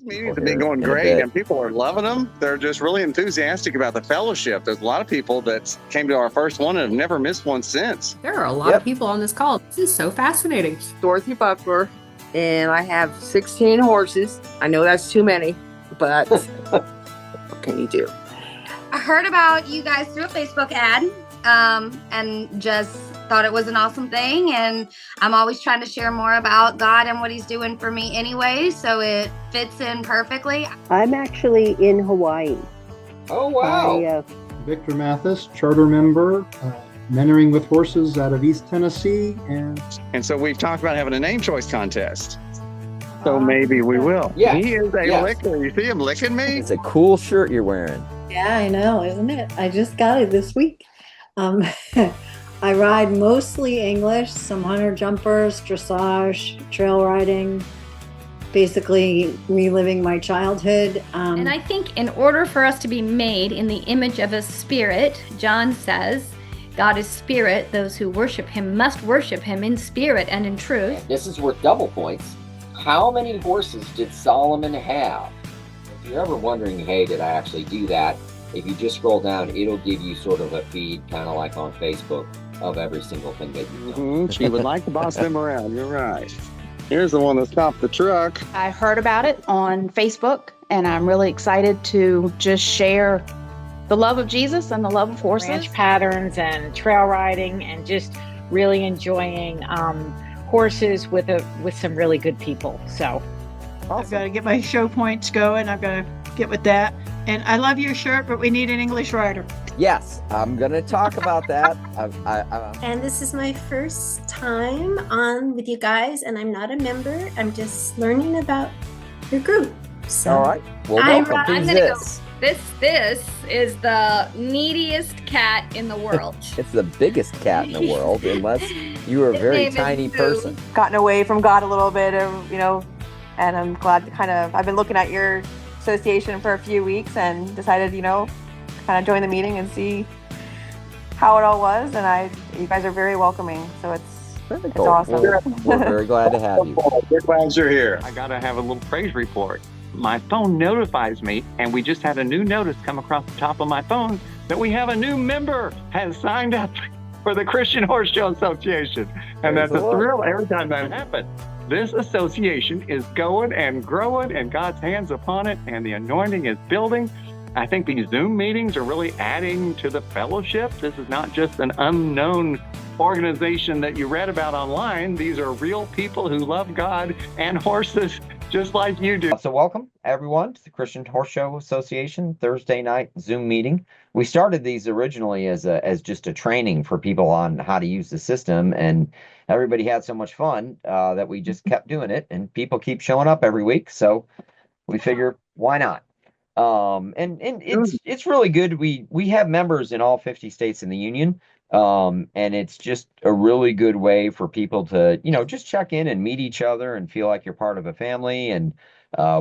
Meetings have been going great, and people are loving them. They're just really enthusiastic about the fellowship. There's a lot of people that came to our first one and have never missed one since. There are a lot of people on this call. This is so fascinating. Dorothy Buckler, and I have 16 horses. I know that's too many, but what can you do? I heard about you guys through a Facebook ad, and just thought it was an awesome thing. And I'm always trying to share more about God and what he's doing for me anyway, so it fits in perfectly. I'm actually in Hawaii. Oh, wow. Victor Mathis, charter member, mentoring with horses out of East Tennessee. And so we've talked about having a name choice contest. So maybe we will. Yeah. He is a licker. You see him licking me? It's a cool shirt you're wearing. Yeah, I know, isn't it? I just got it this week. I ride mostly English, some hunter jumpers, dressage, trail riding, basically reliving my childhood. And I think in order for us to be made in the image of a spirit, John says, God is spirit. Those who worship him must worship him in spirit and in truth. And this is worth double points. How many horses did Solomon have? If you're ever wondering, hey, did I actually do that? If you just scroll down, it'll give you sort of a feed, kind of like on Facebook, of every single thing that you've done. She would like to boss them around. You're right. Here's the one that stopped the truck. I heard about it on Facebook, and I'm really excited to just share the love of Jesus and the love of horses. Ranch patterns and trail riding, and just really enjoying horses with some really good people. So I've got to get my show points going. I've got to get with that. And I love your shirt, but we need an English rider. Yes, I'm going to talk about that. And this is my first time on with you guys, and I'm not a member. I'm just learning about your group. So all right. Well, welcome. Who's this? This is the neediest cat in the world. It's the biggest cat in the world, unless you are a very tiny person. Gotten away from God a little bit, and I'm glad to I've been looking at your association for a few weeks and decided, kind of join the meeting and see how it all was. And you guys are very welcoming, so it's awesome. We're very glad to have you. We're glad you're here. I got to have a little praise report. My phone notifies me, and we just had a new notice come across the top of my phone that we have a new member has signed up for the Christian Horse Show Association. And that's a thrill every time that happens. This association is going and growing, and God's hand's upon it, and the anointing is building. I think these Zoom meetings are really adding to the fellowship. This is not just an unknown organization that you read about online. These are real people who love God and horses just like you do. So welcome, everyone, to the Christian Horse Show Association Thursday night Zoom meeting. We started these originally as just a training for people on how to use the system, and everybody had so much fun that we just kept doing it, and people keep showing up every week. So we figure, why not? And it's really good. We have members in all 50 states in the union. And it's just a really good way for people to, just check in and meet each other and feel like you're part of a family. And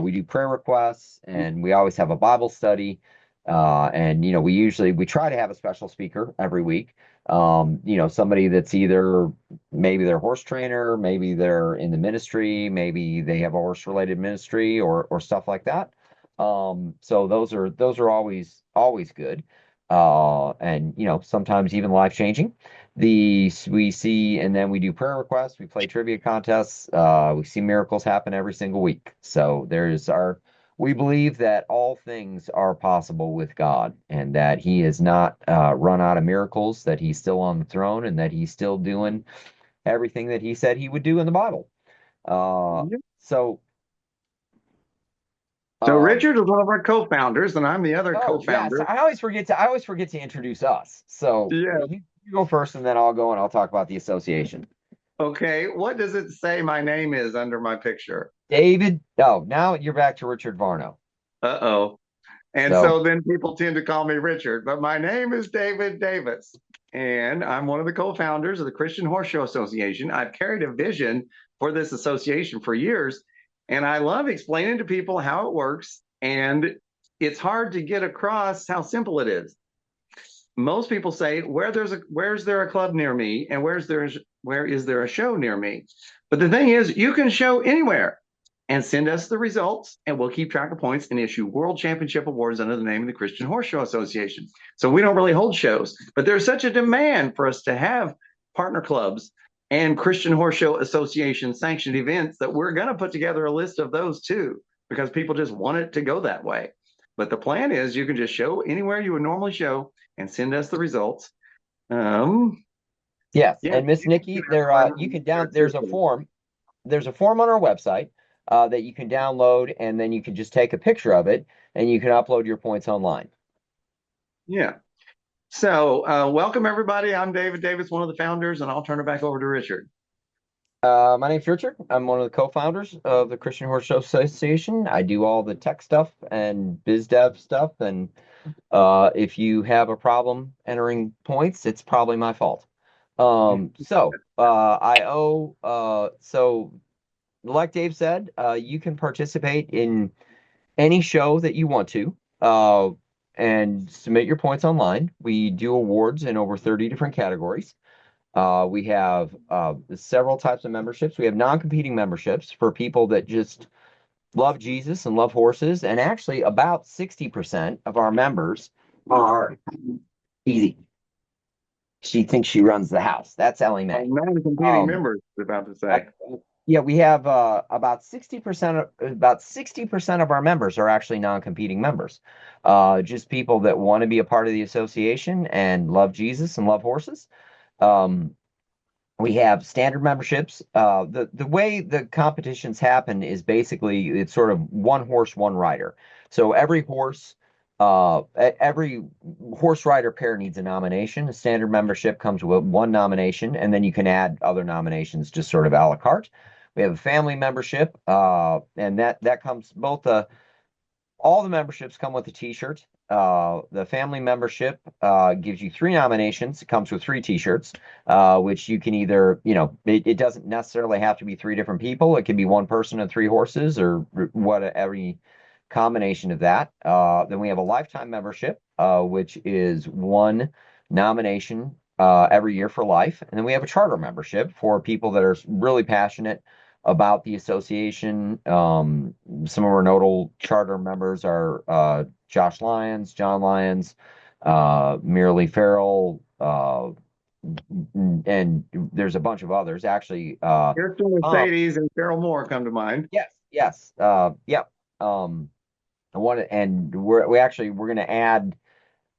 we do prayer requests, and we always have a Bible study. And we try to have a special speaker every week. Somebody that's either maybe they're a horse trainer, maybe they're in the ministry, maybe they have a horse related ministry or stuff like that. So those are always good. And sometimes even life-changing. We see, and then we do prayer requests, we play trivia contests, we see miracles happen every single week. So we believe that all things are possible with God, and that he has not run out of miracles, that he's still on the throne, and that he's still doing everything that he said he would do in the Bible. So Richard is one of our co-founders, and I'm the other co-founder. Yes. I always forget to introduce us. So you go first, and then I'll go and I'll talk about the association. Okay. What does it say my name is under my picture? David. Oh, now you're back to Richard Varno. Uh-oh. And so then people tend to call me Richard, but my name is David Davis, and I'm one of the co-founders of the Christian Horse Show Association. I've carried a vision for this association for years, and I love explaining to people how it works, and it's hard to get across how simple it is. Most people say, where's there a club near me, and where is there a show near me? But the thing is, you can show anywhere. and send us the results, and we'll keep track of points and issue World Championship awards under the name of the Christian Horse Show Association. So we don't really hold shows, but there's such a demand for us to have partner clubs and Christian Horse Show Association sanctioned events that we're going to put together a list of those too, because people just want it to go that way. But the plan is you can just show anywhere you would normally show and send us the results. Yes, and Miss Nikki, you can there's a form. There's a form on our website that you can download, and then you can just take a picture of it, and you can upload your points online. Yeah. So welcome, everybody. I'm David Davis, one of the founders, and I'll turn it back over to Richard. My name's Richard. I'm one of the co-founders of the Christian Horse Show Association. I do all the tech stuff and biz dev stuff, and if you have a problem entering points, it's probably my fault. So like Dave said, you can participate in any show that you want to and submit your points online. We do awards in over 30 different categories. We have several types of memberships. We have non-competing memberships for people that just love Jesus and love horses. And actually, about 60% of our members are easy. She thinks she runs the house. That's Ellie Mae. Non-competing members, I was about to say. Yeah, we have about 60% of our members are actually non-competing members. Just people that want to be a part of the association and love Jesus and love horses. We have standard memberships. The way the competitions happen is basically it's sort of one horse, one rider. So every horse rider pair needs a nomination. A standard membership comes with one nomination, and then you can add other nominations just sort of a la carte. We have a family membership, and that comes all the memberships come with a t-shirt. The family membership gives you 3 nominations. It comes with 3 t-shirts, which you can either, it doesn't necessarily have to be 3 different people. It can be 1 person and 3 horses or every combination of that. Then we have a lifetime membership, which is 1 nomination every year for life. And then we have a charter membership for people that are really passionate about the association. Some of our notable charter members are Josh Lyons, John Lyons, Merely Farrell, and there's a bunch of others. Actually, Kirsten Mercedes and Cheryl Moore come to mind. Yes. Yep. We're going to add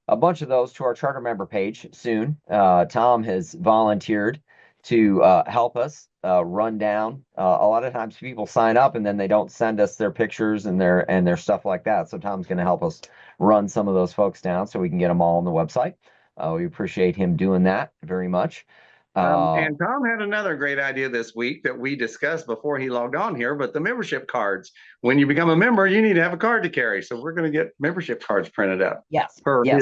a bunch of those to our charter member page soon. Tom has volunteered to help us run down. A lot of times people sign up and then they don't send us their pictures and their stuff like that. So Tom's going to help us run some of those folks down so we can get them all on the website. We appreciate him doing that very much. And Tom had another great idea this week that we discussed before he logged on here, but the membership cards. When you become a member, you need to have a card to carry. So we're going to get membership cards printed up. Yes. We're going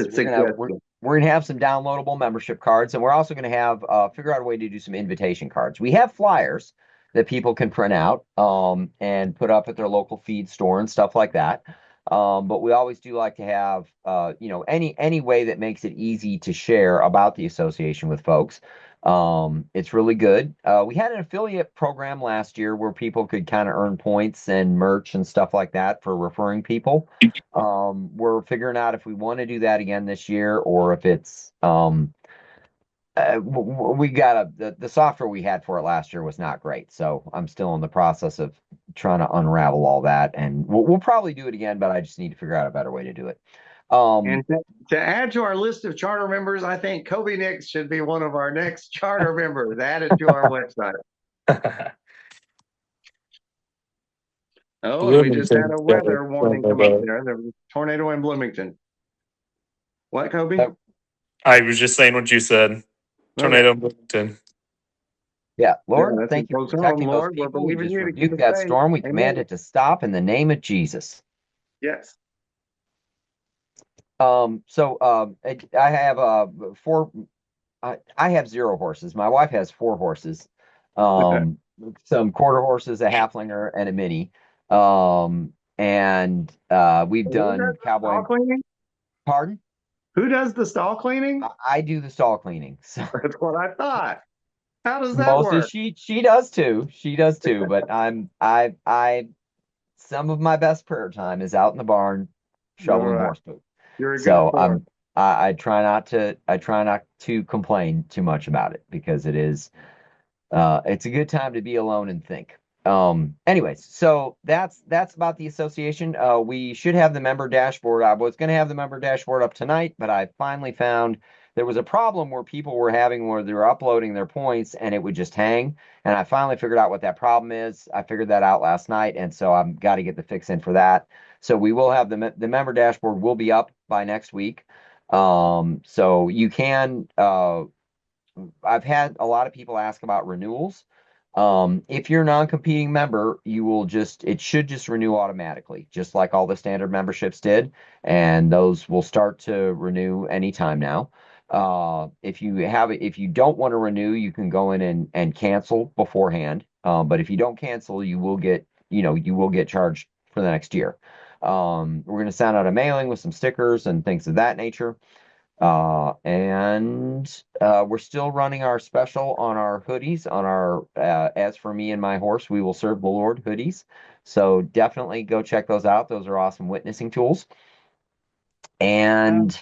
to have some downloadable membership cards, and we're also going to have figure out a way to do some invitation cards. We have flyers that people can print out and put up at their local feed store and stuff like that. But we always do like to have any way that makes it easy to share about the association with folks. It's really good. We had an affiliate program last year where people could kind of earn points and merch and stuff like that for referring people. We're figuring out if we want to do that again this year or if it's the software we had for it last year was not great. So I'm still in the process of trying to unravel all that, and we'll probably do it again, but I just need to figure out a better way to do it. And to add to our list of charter members, I think Coby Nix should be one of our next charter members added to our website. And we just had a weather warning come up there. There was a tornado in Bloomington. What, Coby? I was just saying what you said. Tornado in Bloomington. Yeah, Lord, thank you for protecting those people. We just rebuke that storm. We command it to stop in the name of Jesus. Yes. I have I have 0 horses. My wife has 4 horses. Some quarter horses, a halflinger, and a mini. We've done cowboy cleaning. Pardon? Who does the stall cleaning? I do the stall cleaning. So that's what I thought. How does that work? She does too. She does too. But I some of my best prayer time is out in the barn shoveling All right. horse poop. You're a good So sport. I try not to complain too much about it because it's a good time to be alone and think. Anyways, so that's about the association. We should have the member dashboard. I was going to have the member dashboard up tonight, but I finally found there was a problem where people were having where they were uploading their points and it would just hang. And I finally figured out what that problem is. I figured that out last night, and so I've got to get the fix in for that. So we will have the member dashboard will be up by next week. So you can. I've had a lot of people ask about renewals. If you're a non-competing member, it should just renew automatically, just like all the standard memberships did, and those will start to renew anytime now. If you don't want to renew, you can go in and cancel beforehand. But if you don't cancel, you will get charged for the next year. We're going to send out a mailing with some stickers and things of that nature. And we're still running our special on our hoodies, on our As for Me and My Horse, We Will Serve the Lord hoodies. So definitely go check those out. Those are awesome witnessing tools. And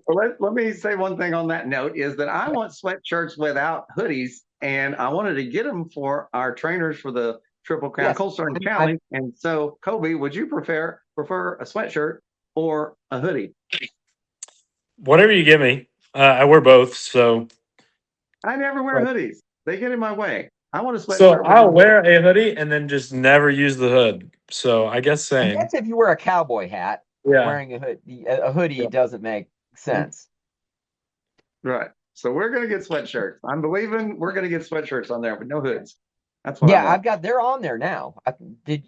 let me say one thing on that note is that I want sweatshirts without hoodies, and I wanted to get them for our trainers for the Triple Crown Colt Starting Challenge. And so, Coby, would you prefer a sweatshirt or a hoodie? Whatever you give me. I wear both, so. I never wear hoodies. They get in my way. I want a sweatshirt. So I'll wear a hoodie and then just never use the hood. So I guess I same. guess if you wear a cowboy hat, Yeah. wearing a hoodie doesn't make sense. Right. So we're going to get sweatshirts. I'm believing we're going to get sweatshirts on there, but no hoods. That's what I want. They're on there now. Let's get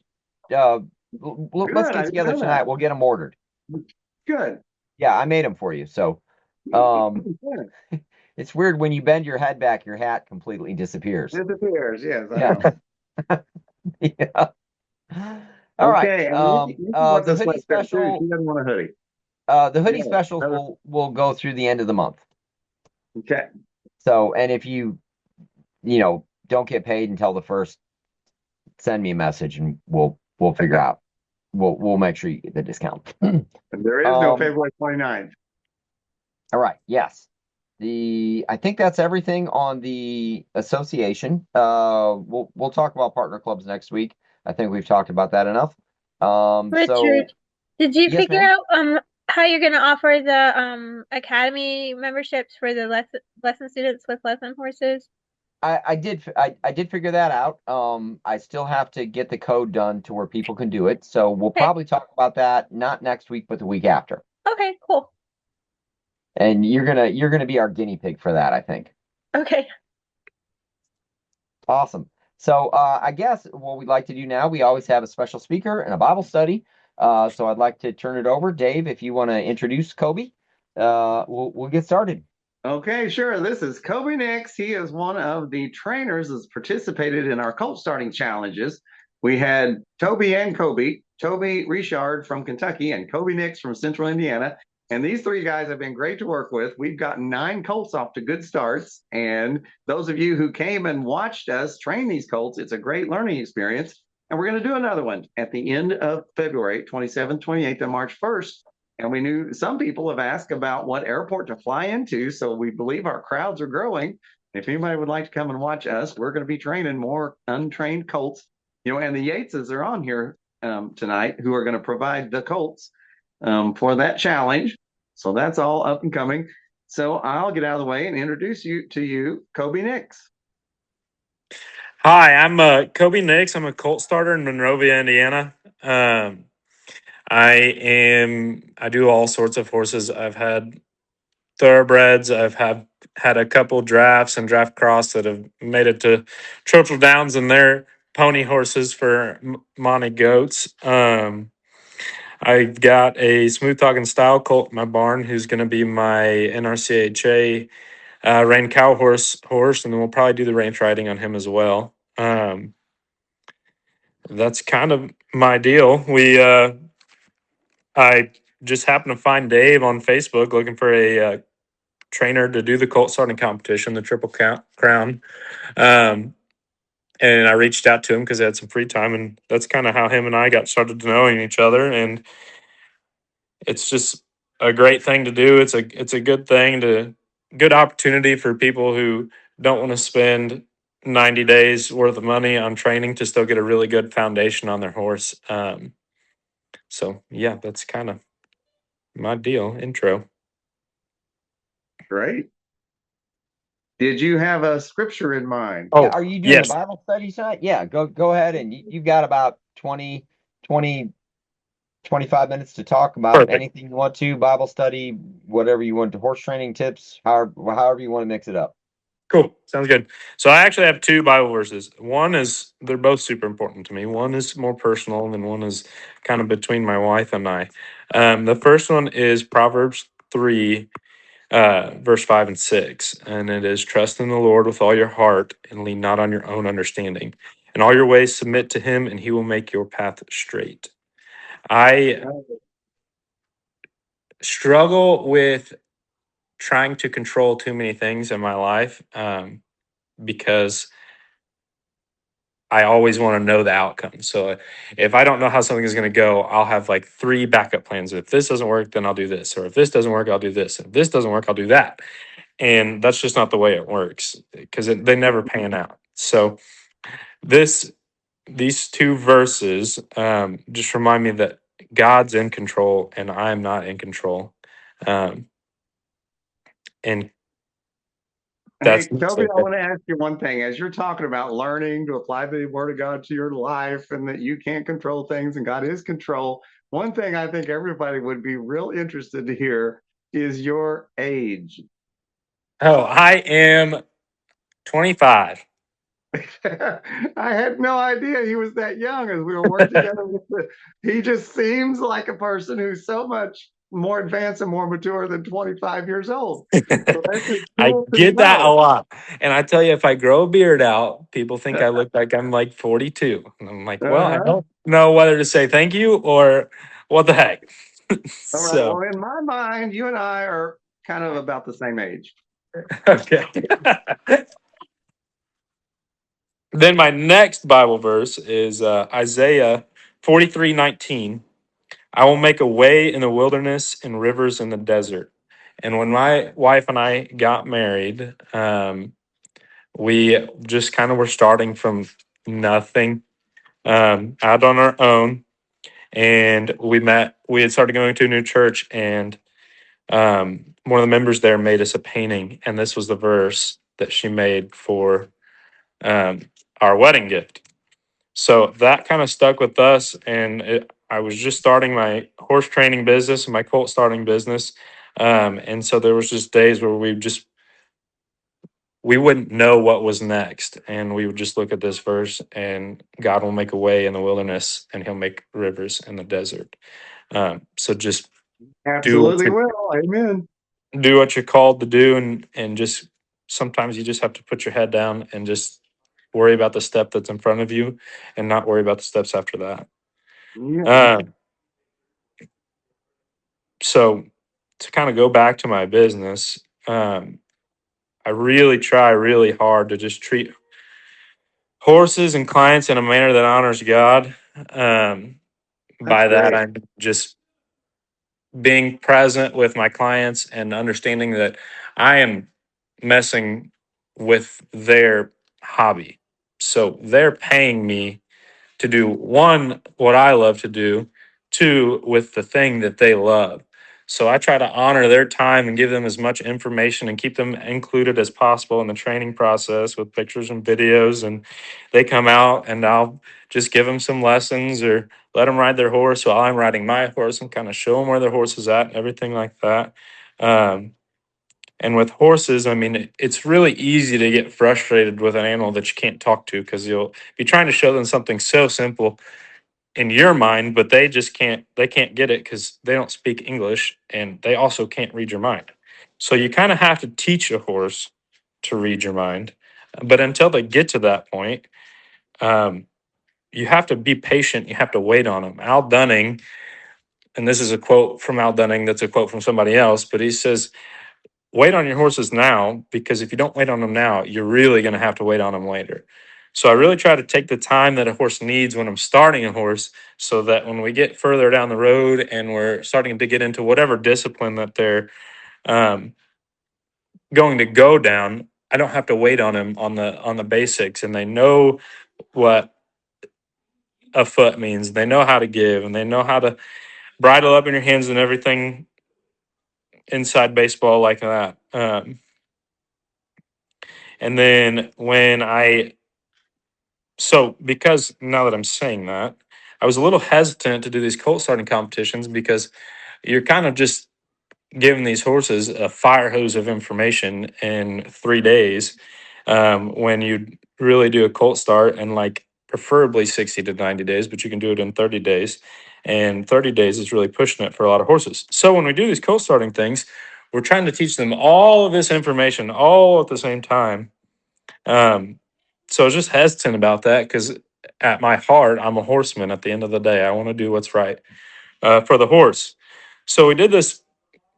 together tonight. We'll get them ordered. Good. Yeah, I made them for you. So, it's weird when you bend your head back, your hat completely disappears. Disappears, yes. Yeah. Yeah. All right. The hoodie special. She doesn't want a hoodie. The hoodie specials will go through the end of the month. Okay. So, and if you don't get paid until the first, send me a message and we'll figure out. We'll make sure you get the discount. And there is no February 29th. All right. Yes. I think that's everything on the association. We'll talk about partner clubs next week. I think we've talked about that enough. Richard, did you Yes, figure ma'am? out how you're going to offer the academy memberships for the lesson students with lesson horses? I did figure that out. I still have to get the code done to where people can do it. So we'll probably talk about that not next week, but the week after. Okay, cool. And you're gonna be our guinea pig for that, I think. Okay. Awesome. So I guess what we'd like to do now, we always have a special speaker and a Bible study. So I'd like to turn it over, Dave, if you want to introduce Coby. We'll get started. Okay, sure. This is Coby Nix. He is one of the trainers that's participated in our Colt starting challenges. We had Toby and Coby, Toby Richard from Kentucky and Coby Nix from Central Indiana. And these three guys have been great to work with. We've gotten 9 Colts off to good starts. And those of you who came and watched us train these Colts, it's a great learning experience. And we're going to do another one at the end of February, 27th, 28th, and March 1st. And we knew some people have asked about what airport to fly into. So we believe our crowds are growing. If anybody would like to come and watch us, we're going to be training more untrained Colts. And the Yateses are on here tonight who are going to provide the Colts for that challenge. So that's all up and coming. So I'll get out of the way and introduce you to Coby Nix. Hi, I'm Coby Nix. I'm a Colt starter in Monrovia, Indiana. I do all sorts of horses. I've had thoroughbreds. I've had a couple drafts and draft cross that have made it to Churchill Downs, and they're pony horses for Monty goats. I got a smooth talking style colt in my barn who's going to be my NRCHA Reined cow horse, and then we'll probably do the range riding on him as well. That's kind of my deal. I just happened to find Dave on Facebook looking for a trainer to do the colt starting competition, the Triple Crown. And I reached out to him because I had some free time, and that's kind of how him and I got started to knowing each other. And it's just a great thing to do. It's a good opportunity for people who don't want to spend 90 days worth of money on training to still get a really good foundation on their horse. So yeah, that's kind of my deal intro. Great. Did you have a scripture in mind? Yeah, are you doing a yes. Bible study tonight? Yeah, go ahead, and you've got about 20, 25 minutes to talk about Perfect. anything you want to, Bible study, whatever you want to, horse training tips, however you want to mix it up. Cool. Sounds good. So I actually have two Bible verses. One is, they're both super important to me. One is more personal, and one is kind of between my wife and I. The first one is Proverbs 3, verse 5 and 6. And it is, trust in the Lord with all your heart and lean not on your own understanding. In all your ways submit to him, and he will make your path straight. I struggle with trying to control too many things in my life, because I always want to know the outcome. So if I don't know how something is going to go, I'll have like 3 backup plans. If this doesn't work, then I'll do this. Or if this doesn't work, I'll do this. If this doesn't work, I'll do that. And that's just not the way it works, because they never pan out. So these two verses just remind me that God's in control and I'm not in control. And that's Hey, Coby, I want to ask you one thing. As you're talking about learning to apply the Word of God to your life and that you can't control things and God is control, one thing I think everybody would be real interested to hear is your age. Oh, I am 25. I had no idea he was that young as we were working together. He just seems like a person who's so much more advanced and more mature than 25 years old. So that's just I cool to get that a know. lot. And I tell you, if I grow a beard out, people think I look like I'm like 42. And I'm like, well, I don't know whether to say thank you or what the heck. All right. Well, So, in my mind, you and I are kind of about the same age. okay. Then my next Bible verse is Isaiah 43:19. I will make a way in the wilderness and rivers in the desert. And when my wife and I got married, we just kind of were starting from nothing, out on our own. And we had started going to a new church, and one of the members there made us a painting. And this was the verse that she made for our wedding gift. So that kind of stuck with us. And I was just starting my horse training business and my colt starting business. And so there was just days where we wouldn't know what was next. And we would just look at this verse, and God will make a way in the wilderness and he'll make rivers in the desert. So just Absolutely will. Amen. do what you're called to do, and just sometimes you just have to put your head down and just worry about the step that's in front of you and not worry about the steps after that. Yeah. So to kind of go back to my business, I really try really hard to just treat horses and clients in a manner that honors God. By that, great. I'm just being present with my clients and understanding that I am messing with their hobby. So they're paying me to do, one, what I love to do, two, with the thing that they love. So I try to honor their time and give them as much information and keep them included as possible in the training process with pictures and videos. And they come out, and I'll just give them some lessons or let them ride their horse while I'm riding my horse, and kind of show them where their horse is at and everything like that. And with horses, I mean, it's really easy to get frustrated with an animal that you can't talk to, because you'll be trying to show them something so simple in your mind, but they can't get it because they don't speak English, and they also can't read your mind. So you kind of have to teach a horse to read your mind. But until they get to that point, you have to be patient. You have to wait on them. Al Dunning, and this is a quote from Al Dunning, that's a quote from somebody else, but he says, wait on your horses now, because if you don't wait on them now, you're really going to have to wait on them later. So I really try to take the time that a horse needs when I'm starting a horse, so that when we get further down the road and we're starting to get into whatever discipline that they're um, going to go down, I don't have to wait on them on the basics, and they know what a foot means. They know how to give, and they know how to bridle up in your hands and everything inside baseball like that. And then because now that I'm saying that, I was a little hesitant to do these colt starting competitions because you're kind of just giving these horses a fire hose of information in 3 days, when you really do a colt start in like preferably 60 to 90 days, but you can do it in 30 days. And 30 days is really pushing it for a lot of horses. So when we do these colt starting things, we're trying to teach them all of this information all at the same time. So I was just hesitant about that because at my heart, I'm a horseman at the end of the day. I want to do what's right for the horse. So we did this.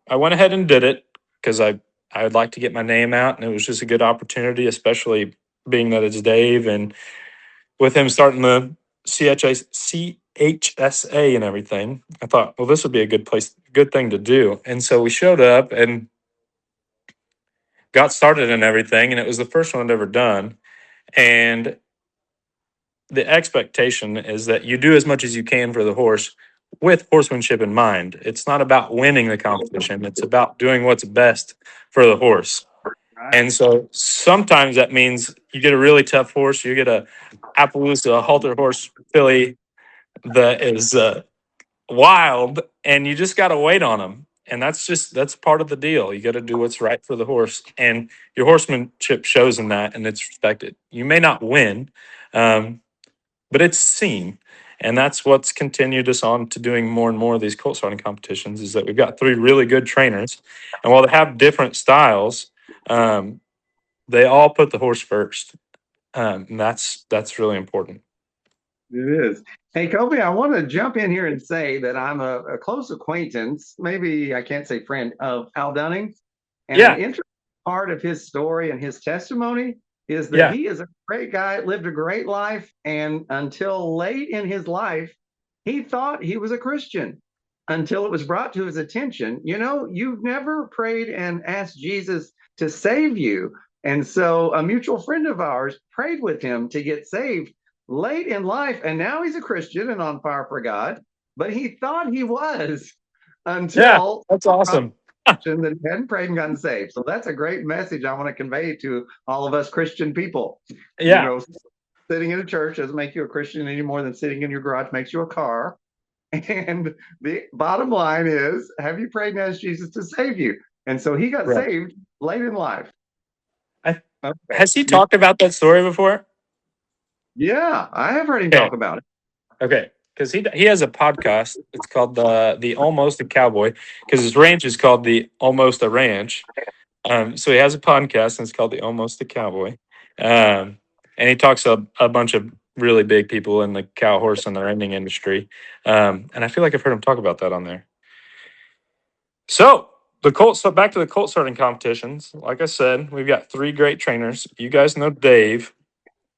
I went ahead and did it because I would like to get my name out, and it was just a good opportunity, especially being that it's Dave, and with him starting the CHSA and everything. I thought, well, this would be a good thing to do. And so we showed up and got started and everything, and it was the first one I'd ever done. And the expectation is that you do as much as you can for the horse with horsemanship in mind. It's not about winning the competition. It's about doing what's best for the horse. And so sometimes that means you get a really tough horse. You get a Appaloosa, a halter horse filly that is wild, and you just got to wait on them. And that's part of the deal. You got to do what's right for the horse, and your horsemanship shows in that, and it's respected. You may not win, but it's seen. And that's what's continued us on to doing more and more of these colt starting competitions, is that we've got 3 really good trainers. And while they have different styles, they all put the horse first. And that's really important. It is. Hey, Coby, I want to jump in here and say that I'm a close acquaintance, maybe I can't say friend, of Al Dunning. And Yeah. an interesting part of his story and his testimony is that Yeah. he is a great guy, lived a great life, and until late in his life, he thought he was a Christian until it was brought to his attention. You've never prayed and asked Jesus to save you. And so a mutual friend of ours prayed with him to get saved late in life, and now he's a Christian and on fire for God, but he thought he was until that's awesome. that he hadn't prayed and gotten saved. So that's a great message I want to convey to all of us Christian people. Yeah. Sitting in a church doesn't make you a Christian any more than sitting in your garage makes you a car. And the bottom line is, have you prayed and asked Jesus to save you? And so he got saved late in life. Has he talked about that story before? Yeah, I have heard him talk about it. Okay, because he has a podcast. It's called the Almost a Cowboy, because his ranch is called the Almost a Ranch. So he has a podcast, and it's called the Almost a Cowboy. And he talks to a bunch of really big people in the cow, horse, and the reining industry. And I feel like I've heard him talk about that on there. So back to the colt starting competitions. Like I said, we've got 3 great trainers. You guys know Dave.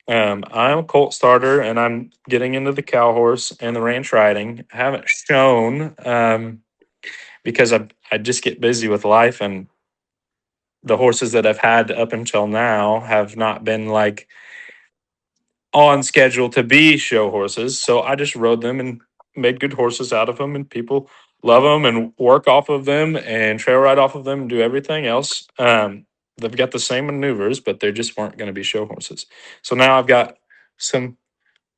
I'm a colt starter, and I'm getting into the cow horse and the ranch riding. I haven't shown because I just get busy with life, and the horses that I've had up until now have not been like on schedule to be show horses. So I just rode them and made good horses out of them, and people love them and work off of them and trail ride off of them and do everything else. They've got the same maneuvers, but they just weren't going to be show horses. So now I've got some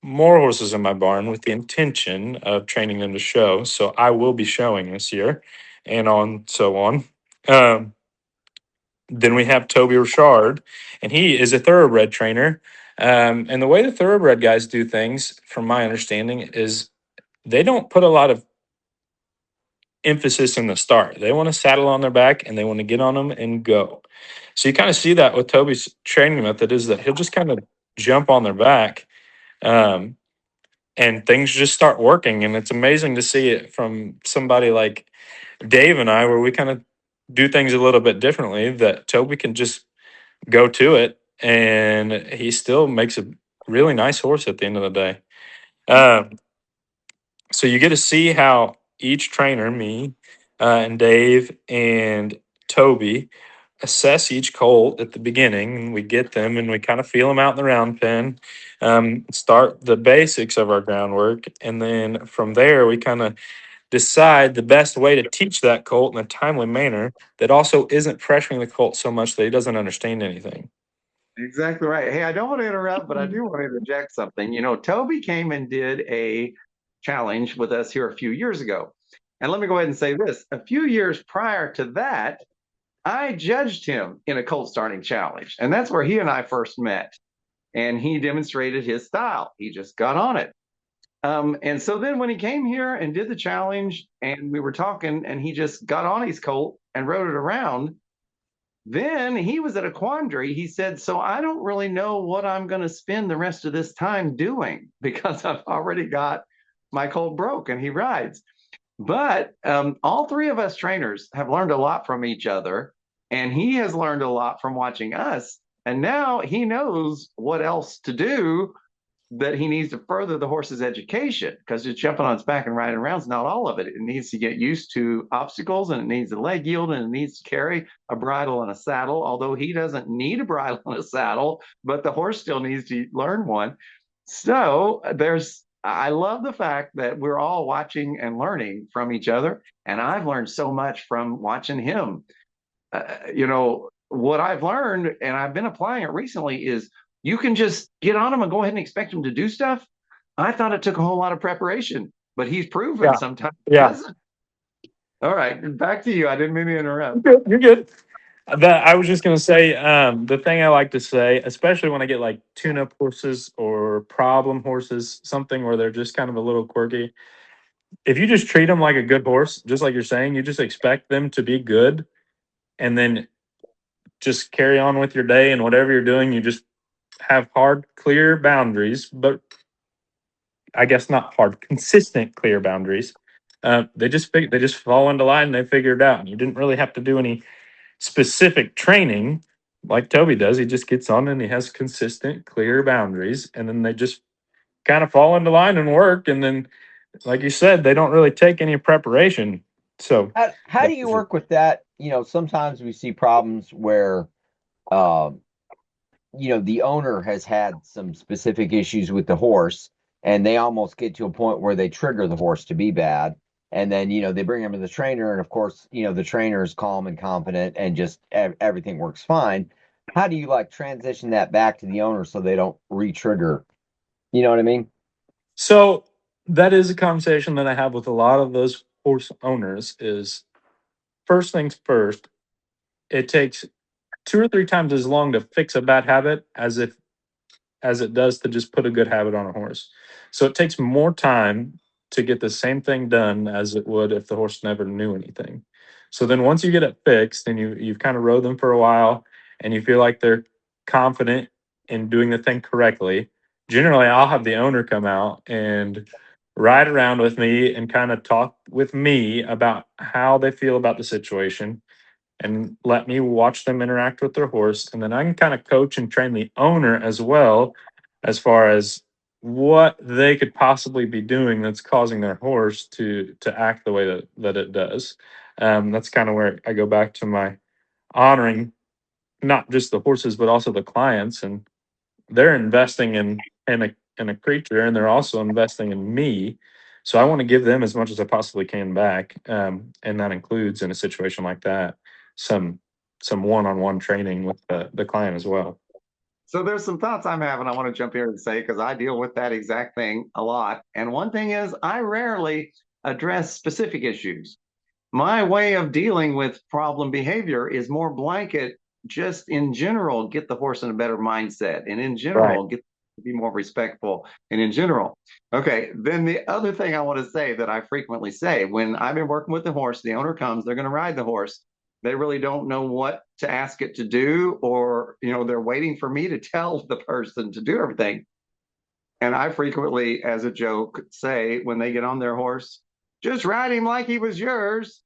more horses in my barn with the intention of training them to show. So I will be showing this year, and so on. Then we have Toby Richard, and he is a thoroughbred trainer. And the way the thoroughbred guys do things, from my understanding, is they don't put a lot of emphasis in the start. They want to saddle on their back, and they want to get on them and go. So you kind of see that with Toby's training method, is that he'll just kind of jump on their back, and things just start working. And it's amazing to see it from somebody like Dave and I, where we kind of do things a little bit differently, that Toby can just go to it, and he still makes a really nice horse at the end of the day. So you get to see how each trainer, me and Dave and Toby, assess each colt at the beginning, and we get them and we kind of feel them out in the round pen, start the basics of our groundwork, and then from there we kind of decide the best way to teach that colt in a timely manner that also isn't pressuring the colt so much that he doesn't understand anything. Exactly right. Hey, I don't want to interrupt, but I do want to interject something. You know, Toby came and did a challenge with us here a few years ago. And let me go ahead and say this. A few years prior to that, I judged him in a colt starting challenge. And that's where he and I first met. And he demonstrated his style. He just got on it. And so then when he came here and did the challenge and we were talking and he just got on his colt and rode it around, then he was at a quandary. He said, so I don't really know what I'm going to spend the rest of this time doing because I've already got my colt broke and he rides. But all three of us trainers have learned a lot from each other, and he has learned a lot from watching us. And now he knows what else to do, that he needs to further the horse's education, because just jumping on its back and riding around is not all of it. It needs to get used to obstacles, and it needs a leg yield, and it needs to carry a bridle and a saddle, although he doesn't need a bridle and a saddle, but the horse still needs to learn one. So I love the fact that we're all watching and learning from each other. And I've learned so much from watching him. What I've learned, and I've been applying it recently, is you can just get on him and go ahead and expect him to do stuff. I thought it took a whole lot of preparation, but he's proven sometimes it doesn't. All right, back to you. I didn't mean to interrupt. You're good. I was just going to say, the thing I like to say, especially when I get like tune-up horses or problem horses, something where they're just kind of a little quirky. If you just treat them like a good horse, just like you're saying, you just expect them to be good, and then just carry on with your day, and whatever you're doing, you just have hard, clear boundaries, but I guess not hard, consistent, clear boundaries. They just fall into line and they figure it out. And you didn't really have to do any specific training like Toby does. He just gets on and he has consistent, clear boundaries, and then they just kind of fall into line and work. And then, like you said, they don't really take any preparation. So how do you work with that? Sometimes we see problems where the owner has had some specific issues with the horse, and they almost get to a point where they trigger the horse to be bad. And then, they bring him to the trainer, and of course, the trainer is calm and confident and just everything works fine. How do you transition that back to the owner so they don't re-trigger? You know what I mean? So that is a conversation that I have with a lot of those horse owners is, first things first, it takes 2 or 3 times as long to fix a bad habit as it does to just put a good habit on a horse. So it takes more time to get the same thing done as it would if the horse never knew anything. So then once you get it fixed and you've kind of rode them for a while and you feel like they're confident in doing the thing correctly, generally I'll have the owner come out and ride around with me and kind of talk with me about how they feel about the situation and let me watch them interact with their horse. And then I can kind of coach and train the owner as well, as far as what they could possibly be doing that's causing their horse to act the way that it does. That's kind of where I go back to my honoring not just the horses, but also the clients. And they're investing in a creature, and they're also investing in me. So I want to give them as much as I possibly can back. And that includes, in a situation like that, some one-on-one training with the client as well. So there's some thoughts I'm having I want to jump here and say, because I deal with that exact thing a lot. And one thing is I rarely address specific issues. My way of dealing with problem behavior is more blanket, just in general, get the horse in a better mindset. And in general, get to be more respectful. And in general. Okay, then the other thing I want to say that I frequently say, when I've been working with the horse, the owner comes, they're going to ride the horse. They really don't know what to ask it to do, or, they're waiting for me to tell the person to do everything. And I frequently, as a joke, say when they get on their horse, just ride him like he was yours.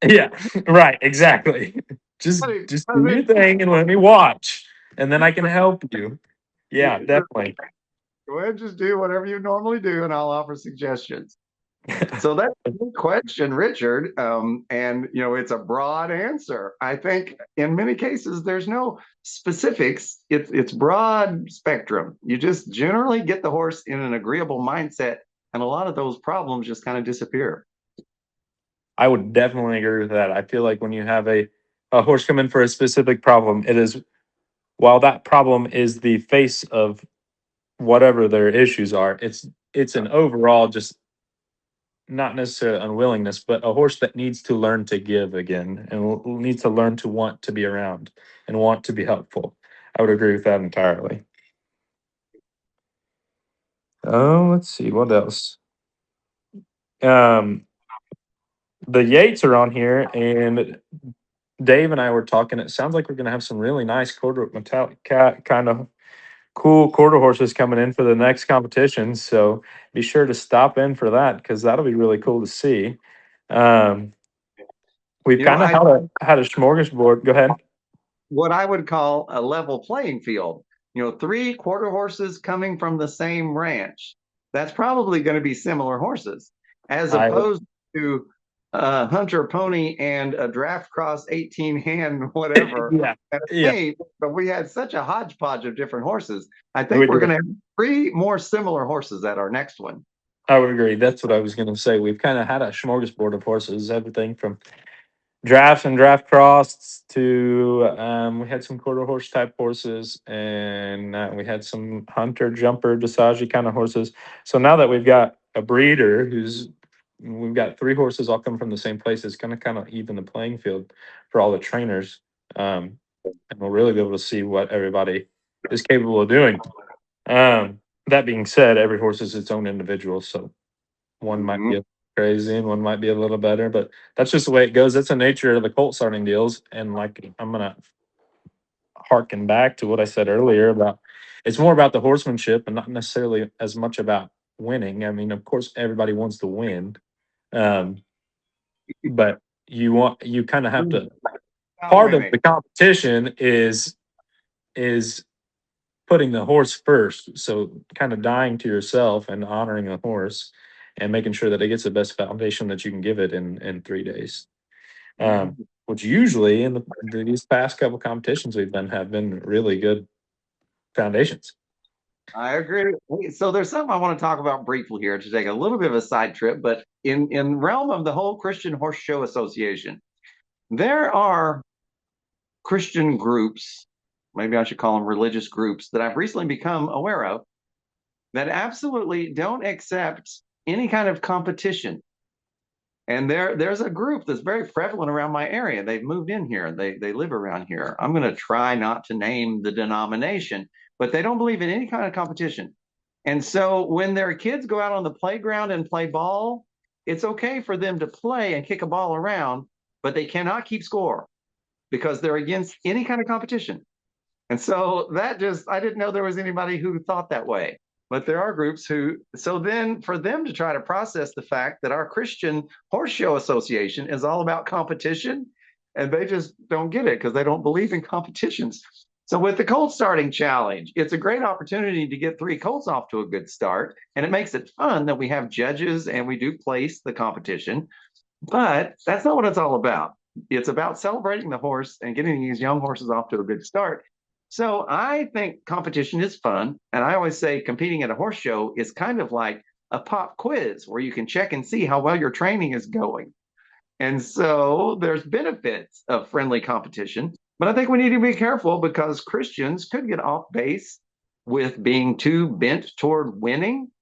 Yeah, right, exactly. Just do your thing and let me watch, and then I can help you. Yeah, definitely. Go ahead, just do whatever you normally do, and I'll offer suggestions. So that's a good question, Richard. And it's a broad answer. I think in many cases there's no specifics. It's broad spectrum. You just generally get the horse in an agreeable mindset, and a lot of those problems just kind of disappear. I would definitely agree with that. I feel like when you have a horse come in for a specific problem, it is, while that problem is the face of whatever their issues are, it's an overall just not necessarily unwillingness, but a horse that needs to learn to give again and needs to learn to want to be around and want to be helpful. I would agree with that entirely. Oh, let's see what else. The Yates are on here, and Dave and I were talking. It sounds like we're going to have some really nice quarter metallic cat kind of cool quarter horses coming in for the next competition. So be sure to stop in for that because that'll be really cool to see. We've kind of had a smorgasbord. Go ahead. What I would call a level playing field. 3 quarter horses coming from the same ranch. That's probably going to be similar horses, as opposed to a hunter pony and a draft cross 18 hand whatever. But we had such a hodgepodge of different horses. I think we're going to have 3 more similar horses at our next one. I would agree. That's what I was going to say. We've kind of had a smorgasbord of horses, everything from drafts and draft cross to we had some quarter horse type horses, and we had some hunter jumper dressage kind of horses. So now that we've got a breeder we've got 3 horses all come from the same place, it's going to kind of even the playing field for all the trainers, and we'll really be able to see what everybody is capable of doing. That being said, every horse is its own individual, so one might be crazy and one might be a little better, but that's just the way it goes. That's the nature of the Colt starting deals. And like, I'm gonna harken back to what I said earlier about it's more about the horsemanship and not necessarily as much about winning. I mean, of course, everybody wants to win, but you kind of have to. Part of the competition is putting the horse first. So kind of dying to yourself and honoring the horse and making sure that it gets the best foundation that you can give it in 3 days. Which usually in these past couple competitions we've been have been really good foundations. I agree. So there's something I want to talk about briefly here to take a little bit of a side trip, but in realm of the whole Christian Horse Show Association, there are Christian groups, maybe I should call them religious groups, that I've recently become aware of that absolutely don't accept any kind of competition. And there's a group that's very prevalent around my area. They've moved in here. They live around here. I'm going to try not to name the denomination, but they don't believe in any kind of competition. And so when their kids go out on the playground and play ball, it's okay for them to play and kick a ball around, but they cannot keep score because they're against any kind of competition. And so I didn't know there was anybody who thought that way. But there are groups so then for them to try to process the fact that our Christian Horse Show Association is all about competition, and they just don't get it because they don't believe in competitions. So with the Colt starting challenge, it's a great opportunity to get 3 colts off to a good start. And it makes it fun that we have judges and we do place the competition. But that's not what it's all about. It's about celebrating the horse and getting these young horses off to a good start. So I think competition is fun. And I always say competing at a horse show is kind of like a pop quiz where you can check and see how well your training is going. And so there's benefits of friendly competition. But I think we need to be careful because Christians could get off base with being too bent toward winning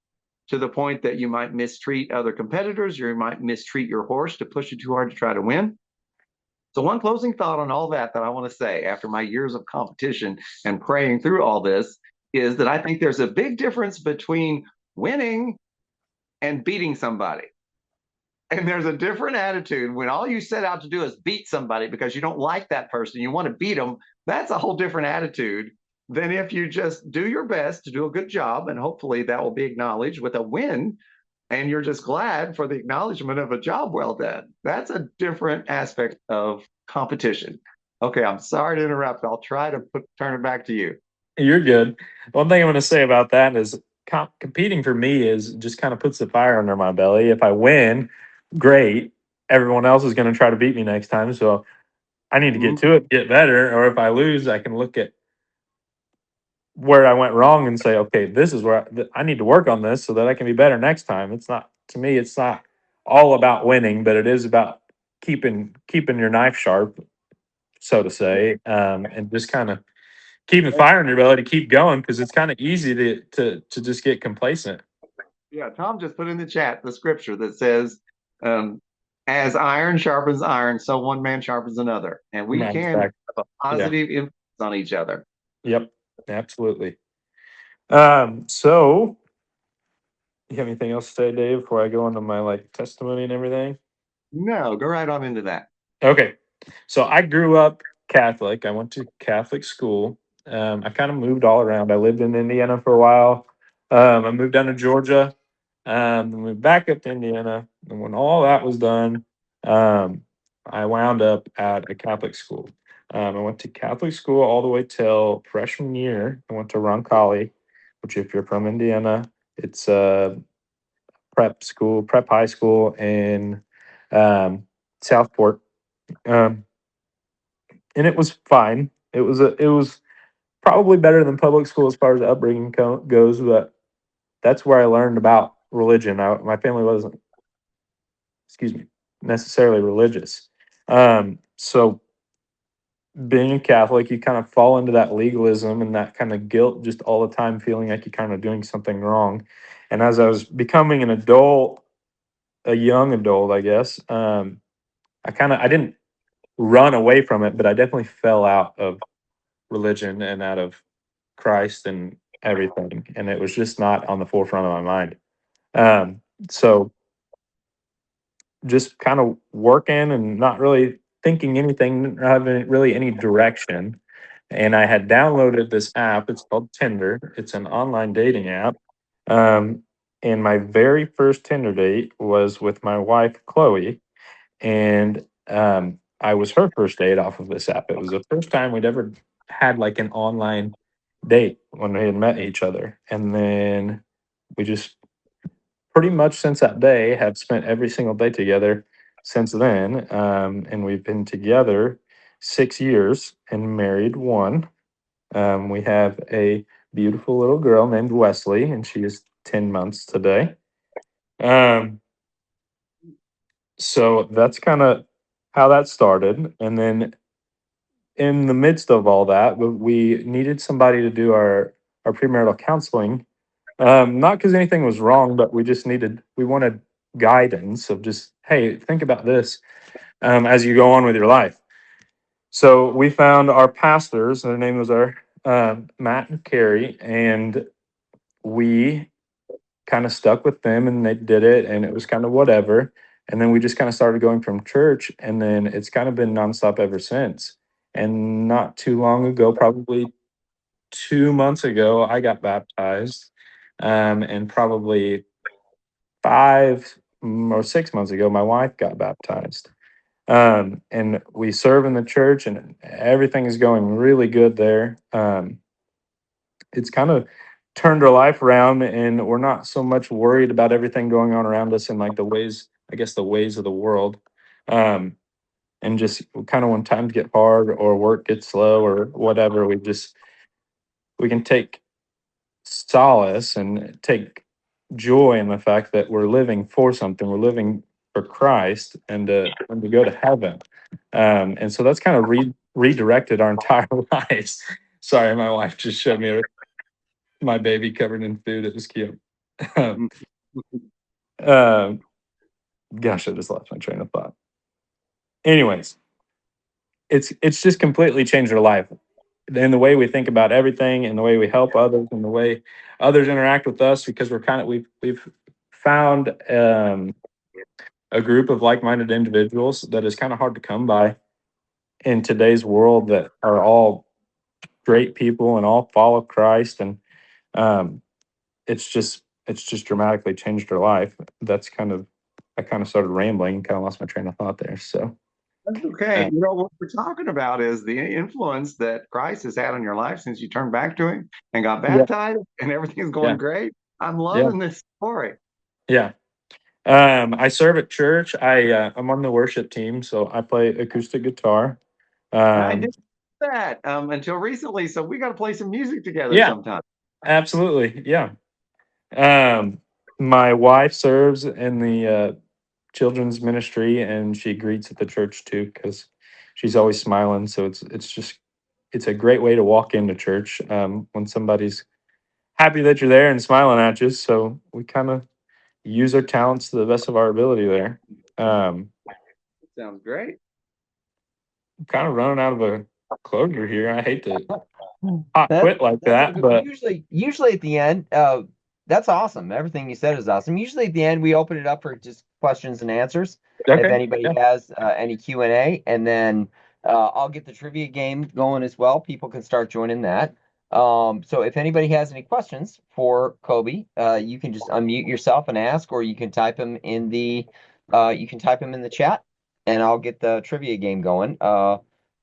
to the point that you might mistreat other competitors, or you might mistreat your horse to push it too hard to try to win. So one closing thought on all that I want to say after my years of competition and praying through all this is that I think there's a big difference between winning and beating somebody. And there's a different attitude when all you set out to do is beat somebody because you don't like that person, you want to beat them. That's a whole different attitude than if you just do your best to do a good job, and hopefully that will be acknowledged with a win. And you're just glad for the acknowledgement of a job well done. That's a different aspect of competition. Okay, I'm sorry to interrupt. I'll try to turn it back to you. You're good. One thing I'm going to say about that is competing for me is just kind of puts the fire under my belly. If I win, great. Everyone else is going to try to beat me next time. So I need to get to it, get better. Or if I lose, I can look at where I went wrong and say, okay, this is where I need to work on this so that I can be better next time. It's not, to me, it's not all about winning, but it is about keeping your knife sharp, so to say, and just kind of keeping fire in your belly to keep going, because it's kind of easy to just get complacent. Yeah, Tom just put in the chat the scripture that says, as iron sharpens iron, so one man sharpens another. And we Right, can exactly. have a positive influence on each other. Yep, absolutely. So you have anything else to say, Dave, before I go into my testimony and everything? No, go right on into that. Okay. So I grew up Catholic. I went to Catholic school. I kind of moved all around. I lived in Indiana for a while. I moved down to Georgia. Moved back up to Indiana. And when all that was done, I wound up at a Catholic school. I went to Catholic school all the way till freshman year. I went to Roncalli, which, if you're from Indiana, it's a prep high school in Southport. Um, and it was fine. It was probably better than public school as far as upbringing goes, but that's where I learned about religion. My family wasn't, excuse me, necessarily religious. So being a Catholic, you kind of fall into that legalism and that kind of guilt just all the time, feeling like you're kind of doing something wrong. And as I was becoming an adult, a young adult, I guess, I didn't run away from it, but I definitely fell out of religion and out of Christ and everything. And it was just not on the forefront of my mind. So just kind of working and not really thinking anything, not having really any direction. And I had downloaded this app. It's called Tinder. It's an online dating app. Um, and my very first Tinder date was with my wife, Chloe. And I was her first date off of this app. It was the first time we'd ever had an online date when we had met each other. And then we just pretty much since that day have spent every single day together since then. And we've been together 6 years and married one. We have a beautiful little girl named Wesley, and she is 10 months today. So that's kind of how that started. And then in the midst of all that, we needed somebody to do our premarital counseling. Not because anything was wrong, but we wanted guidance of just, hey, think about this as you go on with your life. So we found our pastors. Their name was Matt and Carrie, and we kind of stuck with them, and they did it, and it was kind of whatever. And then we just kind of started going from church, and then it's kind of been nonstop ever since. And not too long ago, probably 2 months ago, I got baptized. And probably 5 or 6 months ago, my wife got baptized. And we serve in the church, and everything is going really good there. It's kind of turned our life around, and we're not so much worried about everything going on around us and the ways, I guess, the ways of the world. And just kind of when times get hard or work gets slow or whatever, we can take solace and take joy in the fact that we're living for something. We're living for Christ and to go to heaven. And so that's kind of redirected our entire lives. Sorry, my wife just showed me my baby covered in food. It was cute. Gosh, I just lost my train of thought. Anyways, it's just completely changed our life. In the way we think about everything, and the way we help others, and the way others interact with us, because we've found a group of like-minded individuals that is kind of hard to come by in today's world, that are all great people and all follow Christ. And um, it's just dramatically changed our life. I kind of started rambling and kind of lost my train of thought there. So That's okay. What we're talking about is the influence that Christ has had on your life since you turned back to him and got yeah, baptized, and everything's going yeah, great. I'm Yeah. loving this story. Yeah. I serve at church. I'm on the worship team, so I play acoustic guitar. I Um, did that until recently, so we got to play some music together yeah, sometime. absolutely. Yeah. My wife serves in the children's ministry, and she greets at the church too because she's always smiling. So it's a great way to walk into church when somebody's happy that you're there and smiling at you. So we kind of use our talents to the best of our ability there. Sounds great. I'm kind of running out of a closure here. I hate to That, quit like that's that, okay. but Usually at the end, that's awesome. Everything you said is awesome. Usually at the end, we open it up for just questions and answers. If okay. anybody Yeah. has any Q&A, and then I'll get the trivia game going as well. People can start joining that. So if anybody has any questions for Coby, you can just unmute yourself and ask, or you can type them in the chat, and I'll get the trivia game going.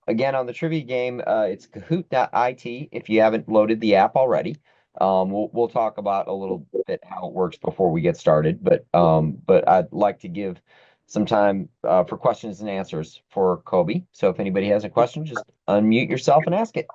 Again, on the trivia game, it's kahoot.it if you haven't loaded the app already. We'll talk about a little bit how it works before we get started, but I'd like to give some time for questions and answers for Coby. So if anybody has a question, just unmute yourself and ask it.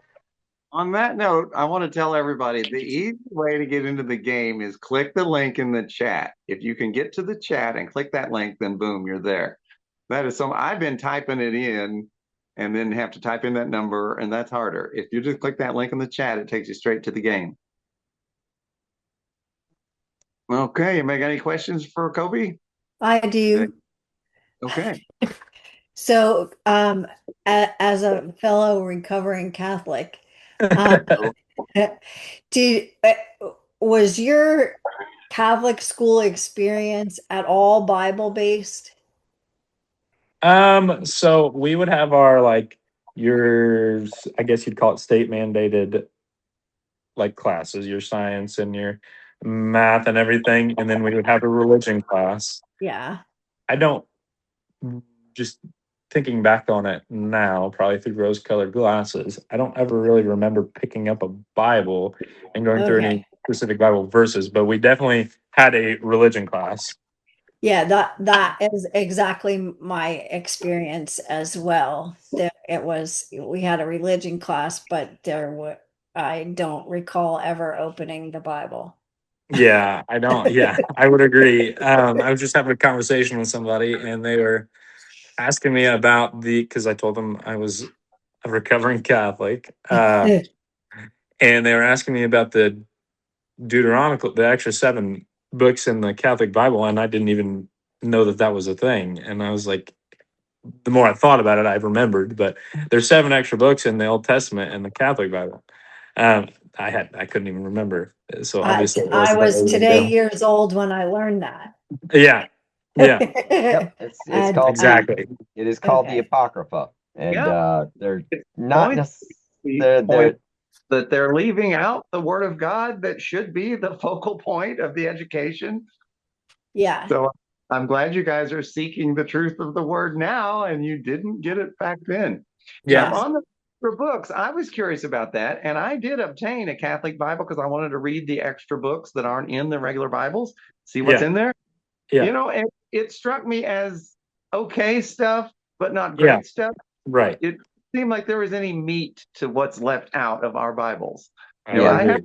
On that note, I want to tell everybody the easy way to get into the game is click the link in the chat. If you can get to the chat and click that link, then boom, you're there. That is I've been typing it in and then have to type in that number, and that's harder. If you just click that link in the chat, it takes you straight to the game. Okay, you make any questions for Coby? I do. Okay. So, as a fellow recovering Catholic, did was your Catholic school experience at all Bible based? So we would have our yours, I guess you'd call it state mandated classes, your science and your math and everything, and then we would have a religion class. Yeah. I don't just thinking back on it now, probably through rose-colored glasses, I don't ever really remember picking up a Bible and going through any specific Bible verses, but we definitely had a religion class. Yeah, that is exactly my experience as well. We had a religion class, but I don't recall ever opening the Bible. Yeah, I would agree. I was just having a conversation with somebody, and they were asking me about because I told them I was a recovering Catholic, and they were asking me about the Deuteronomical, the extra 7 books in the Catholic Bible, and I didn't even know that was a thing. And I was like, the more I thought about it, I remembered. But there's 7 extra books in the Old Testament and the Catholic Bible. I couldn't even remember. So obviously, I was today years old when I learned that. Yeah. Yep, it's called exactly. It is called the Apocrypha, and they're not necessarily that they're leaving out the Word of God that should be the focal point of the education. Yeah. So I'm glad you guys are seeking the truth of the Word now, and you didn't get it back then. Yeah. On the extra books, I was curious about that, and I did obtain a Catholic Bible because I wanted to read the extra books that aren't in the regular Bibles, see what's in there. Yeah. You know, and it struck me as okay stuff, but not great stuff. Right. It seemed like there was any meat to what's left out of our Bibles. But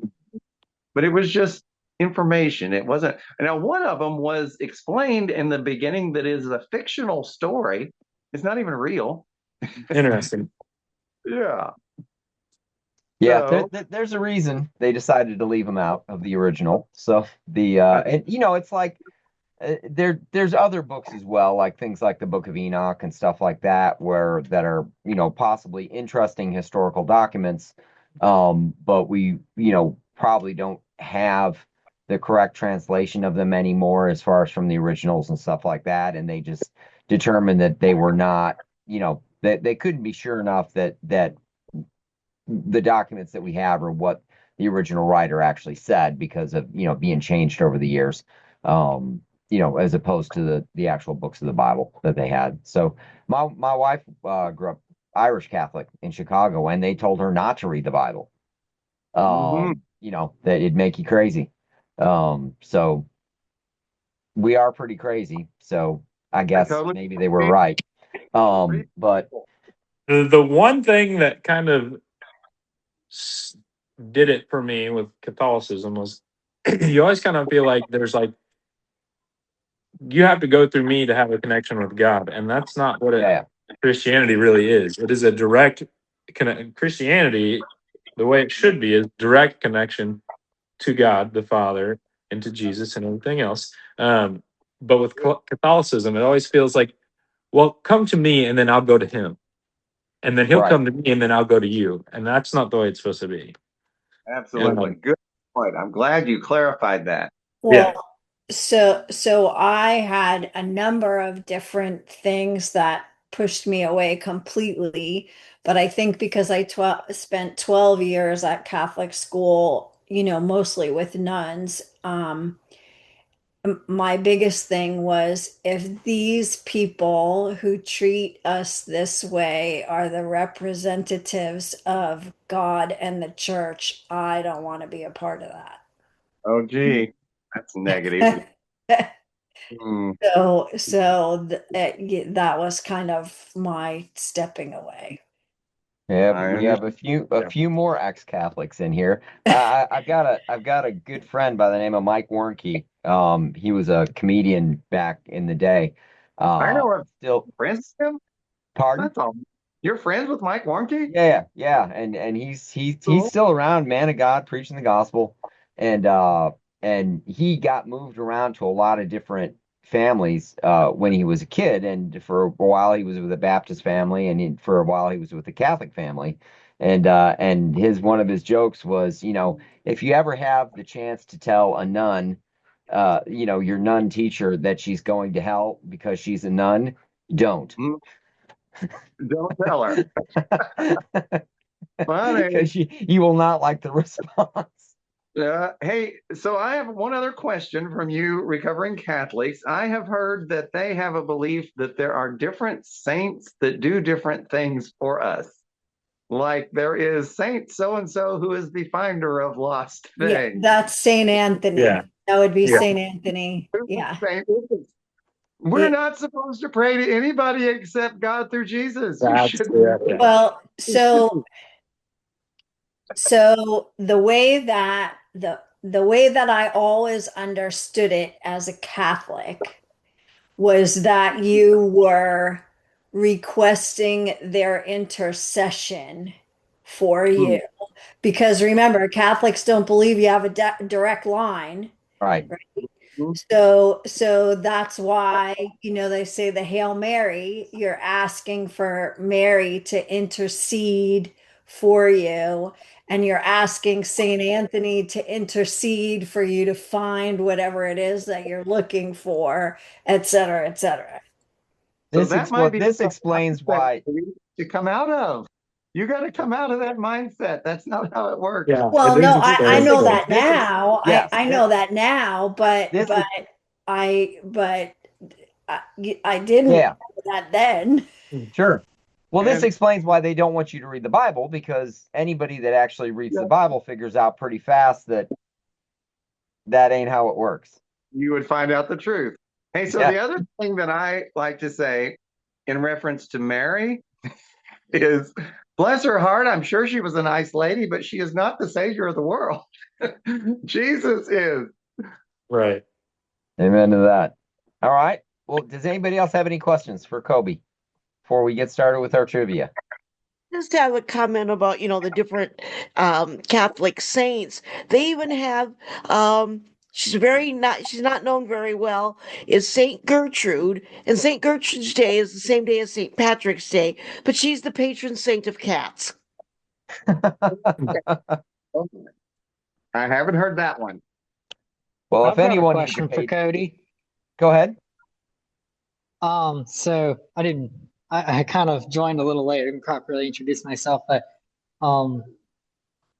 it was just information. It wasn't. Now, one of them was explained in the beginning that is a fictional story. It's not even real. Interesting. Yeah. Yeah, there's a reason they decided to leave them out of the original. So and it's like there's other books as well, like things like the Book of Enoch and stuff like that, that are possibly interesting historical documents, but we probably don't have the correct translation of them anymore as far as from the originals and stuff like that, and they just determined that they were not, that they couldn't be sure enough that the documents that we have are what the original writer actually said because of being changed over the years, as opposed to the actual books of the Bible that they had. So my wife grew up Irish Catholic in Chicago, and they told her not to read the Bible. That it'd make you crazy. So we are pretty crazy. So I guess totally maybe they were right. But The one thing that kind of did it for me with Catholicism was you always kind of feel like there's like you have to go through me to have a connection with God, and that's not what Christianity really is. It is a direct Christianity. The way it should be is direct connection to God the Father and to Jesus and everything else. But with Catholicism, it always feels like, well, come to me and then I'll go to him, and then he'll come to me and then I'll go to you, and that's not the way it's supposed to be. Absolutely. Good point. I'm glad you clarified that. Well, so I had a number of different things that pushed me away completely, but I think because I spent 12 years at Catholic school, mostly with nuns, my biggest thing was if these people who treat us this way are the representatives of God and the church, I don't want to be a part of that. Oh, gee, that's negative. That was kind of my stepping away. Yeah, we have a few more ex-Catholics in here. I've got a good friend by the name of Mike Warnke. He was a comedian back in the day. I know him. Still Friends with him? Pardon? That's all. You're friends with Mike Warnke? Yeah, and he's still around, man of God, preaching the gospel, and he got moved around to a lot of different families when he was a kid, and for a while he was with a Baptist family, and for a while he was with a Catholic family, and one of his jokes was, if you ever have the chance to tell a nun, your nun teacher that she's going to hell because she's a nun, don't. Don't tell her. Funny. Because you will not like the response. Hey, so I have one other question from you, recovering Catholics. I have heard that they have a belief that there are different saints that do different things for us. Like there is Saint so-and-so who is the finder of lost things. Yeah, that's Saint Anthony. Yeah. That would be Saint Anthony. Yeah. We're not supposed to pray to anybody except God through Jesus. Well, so the way that the way that I always understood it as a Catholic was that you were requesting their intercession for you. Because remember, Catholics don't believe you have a direct line. Right. So that's why, they say the Hail Mary, you're asking for Mary to intercede for you, and you're asking Saint Anthony to intercede for you to find whatever it is that you're looking for, et cetera, et cetera. This explains why you come out of. You got to come out of that mindset. That's not how it works. Well, no, I know that now. I know that now, but I didn't know that then. Sure. Well, this explains why they don't want you to read the Bible, because anybody that actually reads the Bible figures out pretty fast that ain't how it works. You would find out the truth. Hey, so the other thing that I like to say in reference to Mary is, bless her heart, I'm sure she was a nice lady, but she is not the savior of the world. Jesus is. Right. Amen to that. All right. Well, does anybody else have any questions for Coby before we get started with our trivia? Just have a comment about, the different Catholic saints. They even have, she's not known very well, is Saint Gertrude. And Saint Gertrude's Day is the same day as Saint Patrick's Day, but she's the patron saint of cats. I haven't heard that one. Well, I've if got anyone a question for Cody. Go ahead. So I kind of joined a little late. I didn't properly introduce myself, but the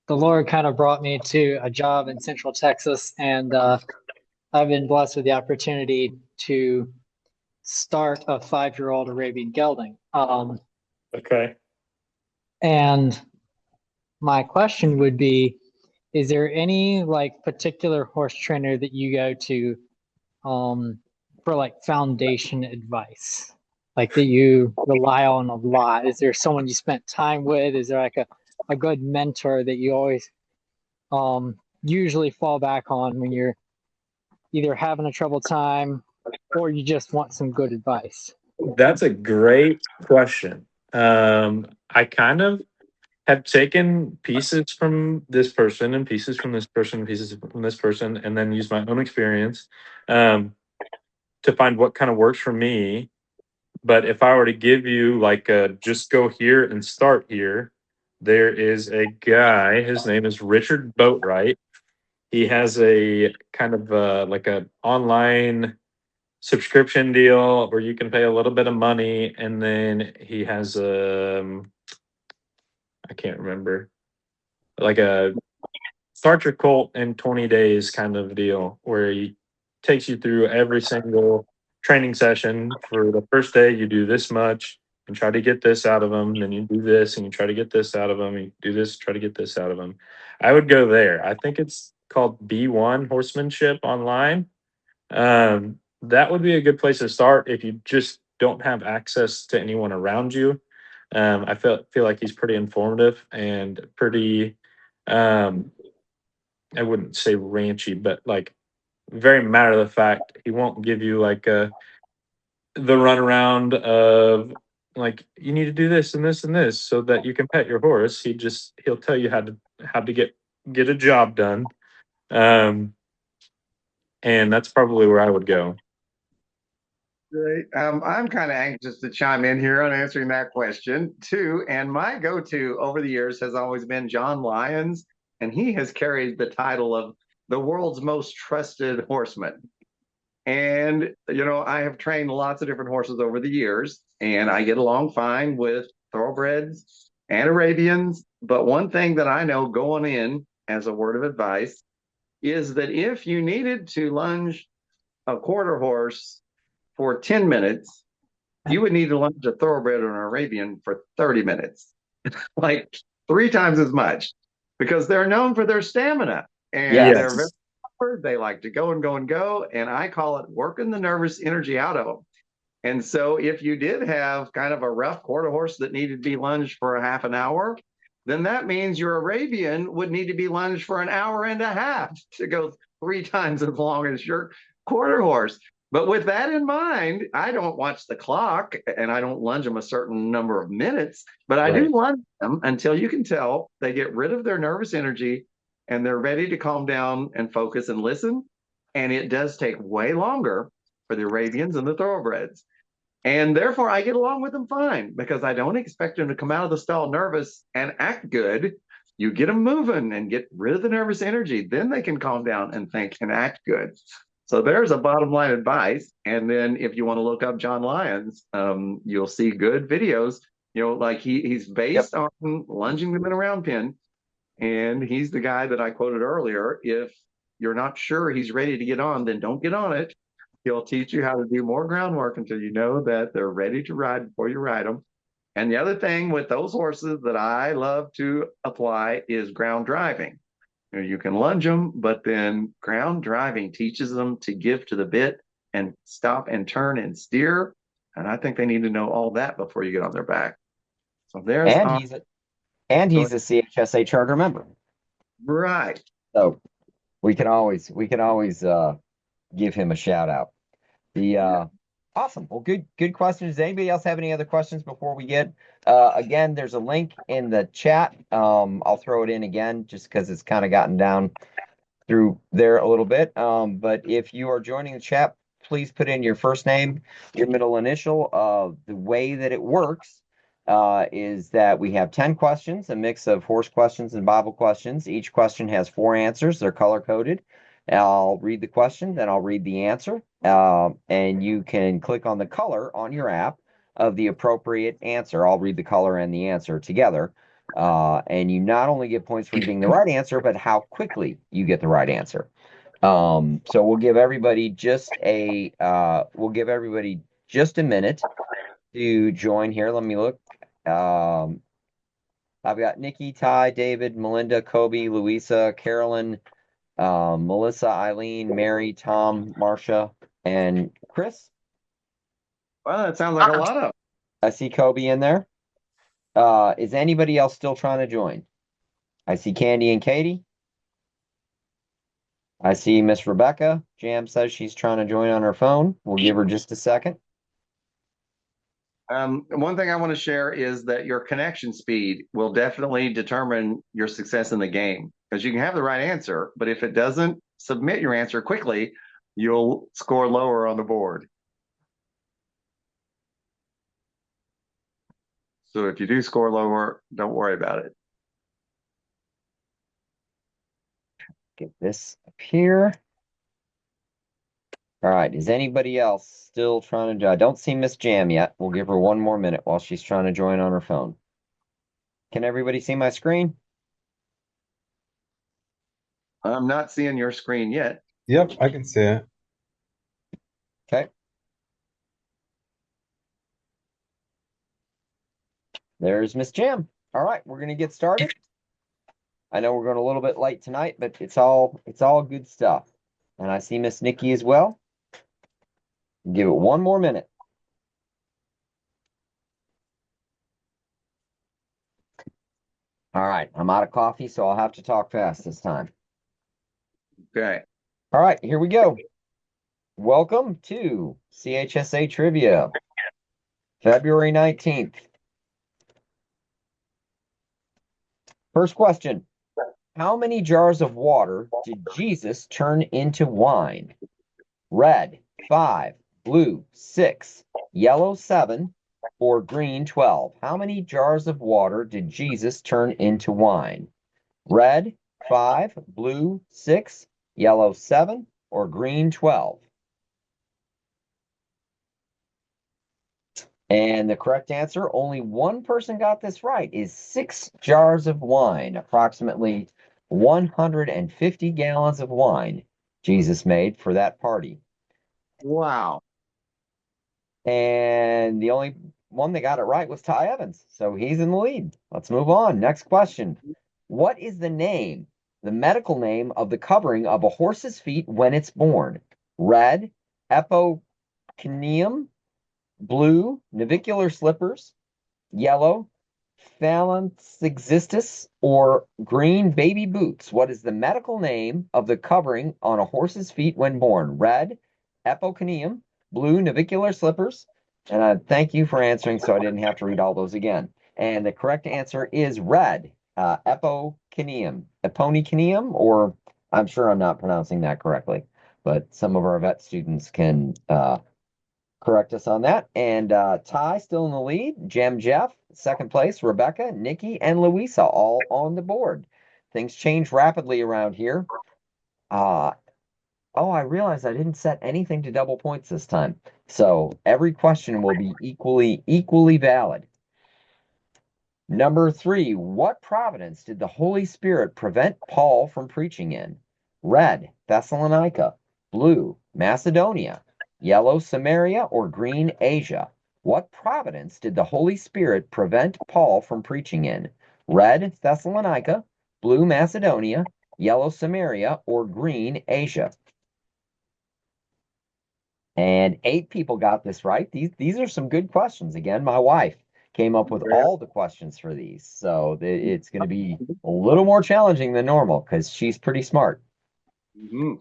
Lord kind of brought me to a job in Central Texas, and I've been blessed with the opportunity to start a 5-year-old Arabian gelding. Okay. And my question would be, is there any like particular horse trainer that you go to for like foundation advice? Like that you rely on a lot? Is there someone you spent time with? Is there like a good mentor that you always usually fall back on when you're either having a troubled time or you just want some good advice? That's a great question. I kind of have taken pieces from this person and pieces from this person and pieces from this person, and then used my own experience to find what kind of works for me. But if I were to give you like a just go here and start here, there is a guy. His name is Richard Boatwright. He has a kind of like a online subscription deal where you can pay a little bit of money, and then he has I can't remember, like a start your Colt in 20 days kind of deal where he takes you through every single training session. For the first day, you do this much and try to get this out of them. Then you do this and you try to get this out of them. You do this, try to get this out of them. I would go there. I think it's called B1 Horsemanship online. That would be a good place to start if you just don't have access to anyone around you. I feel like he's pretty informative and pretty I wouldn't say ranchy, but like very matter of the fact. He won't give you like the runaround of like you need to do this and this and this so that you can pet your horse. He'll tell you how to get a job done. And that's probably where I would go. Great. I'm kind of anxious to chime in here on answering that question too. And my go-to over the years has always been John Lyons, and he has carried the title of the world's most trusted horseman. And, I have trained lots of different horses over the years, and I get along fine with thoroughbreds and Arabians. But one thing that I know going in as a word of advice is that if you needed to lunge a quarter horse for 10 minutes, you would need to lunge a thoroughbred or an Arabian for 30 minutes, like 3 times as much, because they're known for their stamina and they're very awkward. They like to go and go and go. And I call it working the nervous energy out of them. And so if you did have kind of a rough quarter horse that needed to be lunged for a half an hour, then that means your Arabian would need to be lunged for an hour and a half to go 3 times as long as your quarter horse. But with that in mind, I don't watch the clock and I don't lunge them a certain number of minutes, but I do lunge them until you can tell they get rid of their nervous energy and they're ready to calm down and focus and listen. And it does take way longer for the Arabians and the thoroughbreds. And therefore, I get along with them fine because I don't expect them to come out of the stall nervous and act good. You get them moving and get rid of the nervous energy. Then they can calm down and think and act good. So there's a bottom line advice. And then if you want to look up John Lyons, you'll see good videos. Like he's based on lunging them in a round pen. And he's the guy that I quoted earlier. If you're not sure he's ready to get on, then don't get on it. He'll teach you how to do more groundwork until you know that they're ready to ride before you ride them. And the other thing with those horses that I love to apply is ground driving. You can lunge them, but then ground driving teaches them to give to the bit and stop and turn and steer. And I think they need to know all that before you get on their back. So there's he's a CHSA charter member. Right. So we can always give him a shout out. Awesome. Well, good questions. Does anybody else have any other questions before we get? Again, there's a link in the chat. I'll throw it in again just because it's kind of gotten down through there a little bit. But if you are joining the chat, please put in your first name, your middle initial. The way that it works is that we have 10 questions, a mix of horse questions and Bible questions. Each question has 4 answers. They're color coded. I'll read the question, then I'll read the answer, and you can click on the color on your app of the appropriate answer. I'll read the color and the answer together, and you not only get points for getting the right answer, but how quickly you get the right answer. So we'll give everybody just a minute to join here. Let me look. I've got Nikki, Ty, David, Melinda, Coby, Louisa, Carolyn, Melissa, Eileen, Mary, Tom, Marcia, and Chris. Well, that sounds like a lot of. I see Coby in there. Is anybody else still trying to join? I see Candy and Katie. I see Miss Rebecca. Jam says she's trying to join on her phone. We'll give her just a second. One thing I want to share is that your connection speed will definitely determine your success in the game, because you can have the right answer, but if it doesn't submit your answer quickly, you'll score lower on the board. So if you do score lower, don't worry about it. Get this up here. All right. Is anybody else still trying to? I don't see Miss Jam yet. We'll give her one more minute while she's trying to join on her phone. Can everybody see my screen? I'm not seeing your screen yet. Yep, I can see it. Okay. There's Miss Jam. All right, we're gonna get started. I know we're going a little bit late tonight, but it's all good stuff. And I see Miss Nikki as well. Give it one more minute. All right, I'm out of coffee, so I'll have to talk fast this time. Okay. All right, here we go. Welcome to CHSA Trivia, February 19th. First question. How many jars of water did Jesus turn into wine? Red, 5, blue, 6, yellow, 7, or green, 12. How many jars of water did Jesus turn into wine? Red, 5, blue, 6, yellow, 7, or green, 12. And the correct answer, only one person got this right, is 6 jars of wine, approximately 150 gallons of wine Jesus made for that party. Wow. And the only one that got it right was Ty Evans, so he's in the lead. Let's move on. Next question. What is the name, the medical name of the covering of a horse's feet when it's born? Red, epocneum, blue, navicular slippers, yellow, phalanxistis, or green, baby boots. What is the medical name of the covering on a horse's feet when born? Red, epocneum, blue, navicular slippers. And I thank you for answering, so I didn't have to read all those again. And the correct answer is red, epocneum, or I'm sure I'm not pronouncing that correctly, but some of our vet students can correct us on that. And Ty still in the lead. Jem Jeff, second place. Rebecca, Nikki, and Louisa all on the board. Things change rapidly around here. Oh, I realized I didn't set anything to double points this time. So every question will be equally valid. Number 3, what province did the Holy Spirit prevent Paul from preaching in? Red, Thessalonica, blue, Macedonia, yellow, Samaria, or green, Asia. What province did the Holy Spirit prevent Paul from preaching in? Red, Thessalonica, blue, Macedonia, yellow, Samaria, or green, Asia. And 8 people got this right. These are some good questions. Again, my wife came up with all the questions for these. So it's going to be a little more challenging than normal because she's pretty smart. Mm-hmm.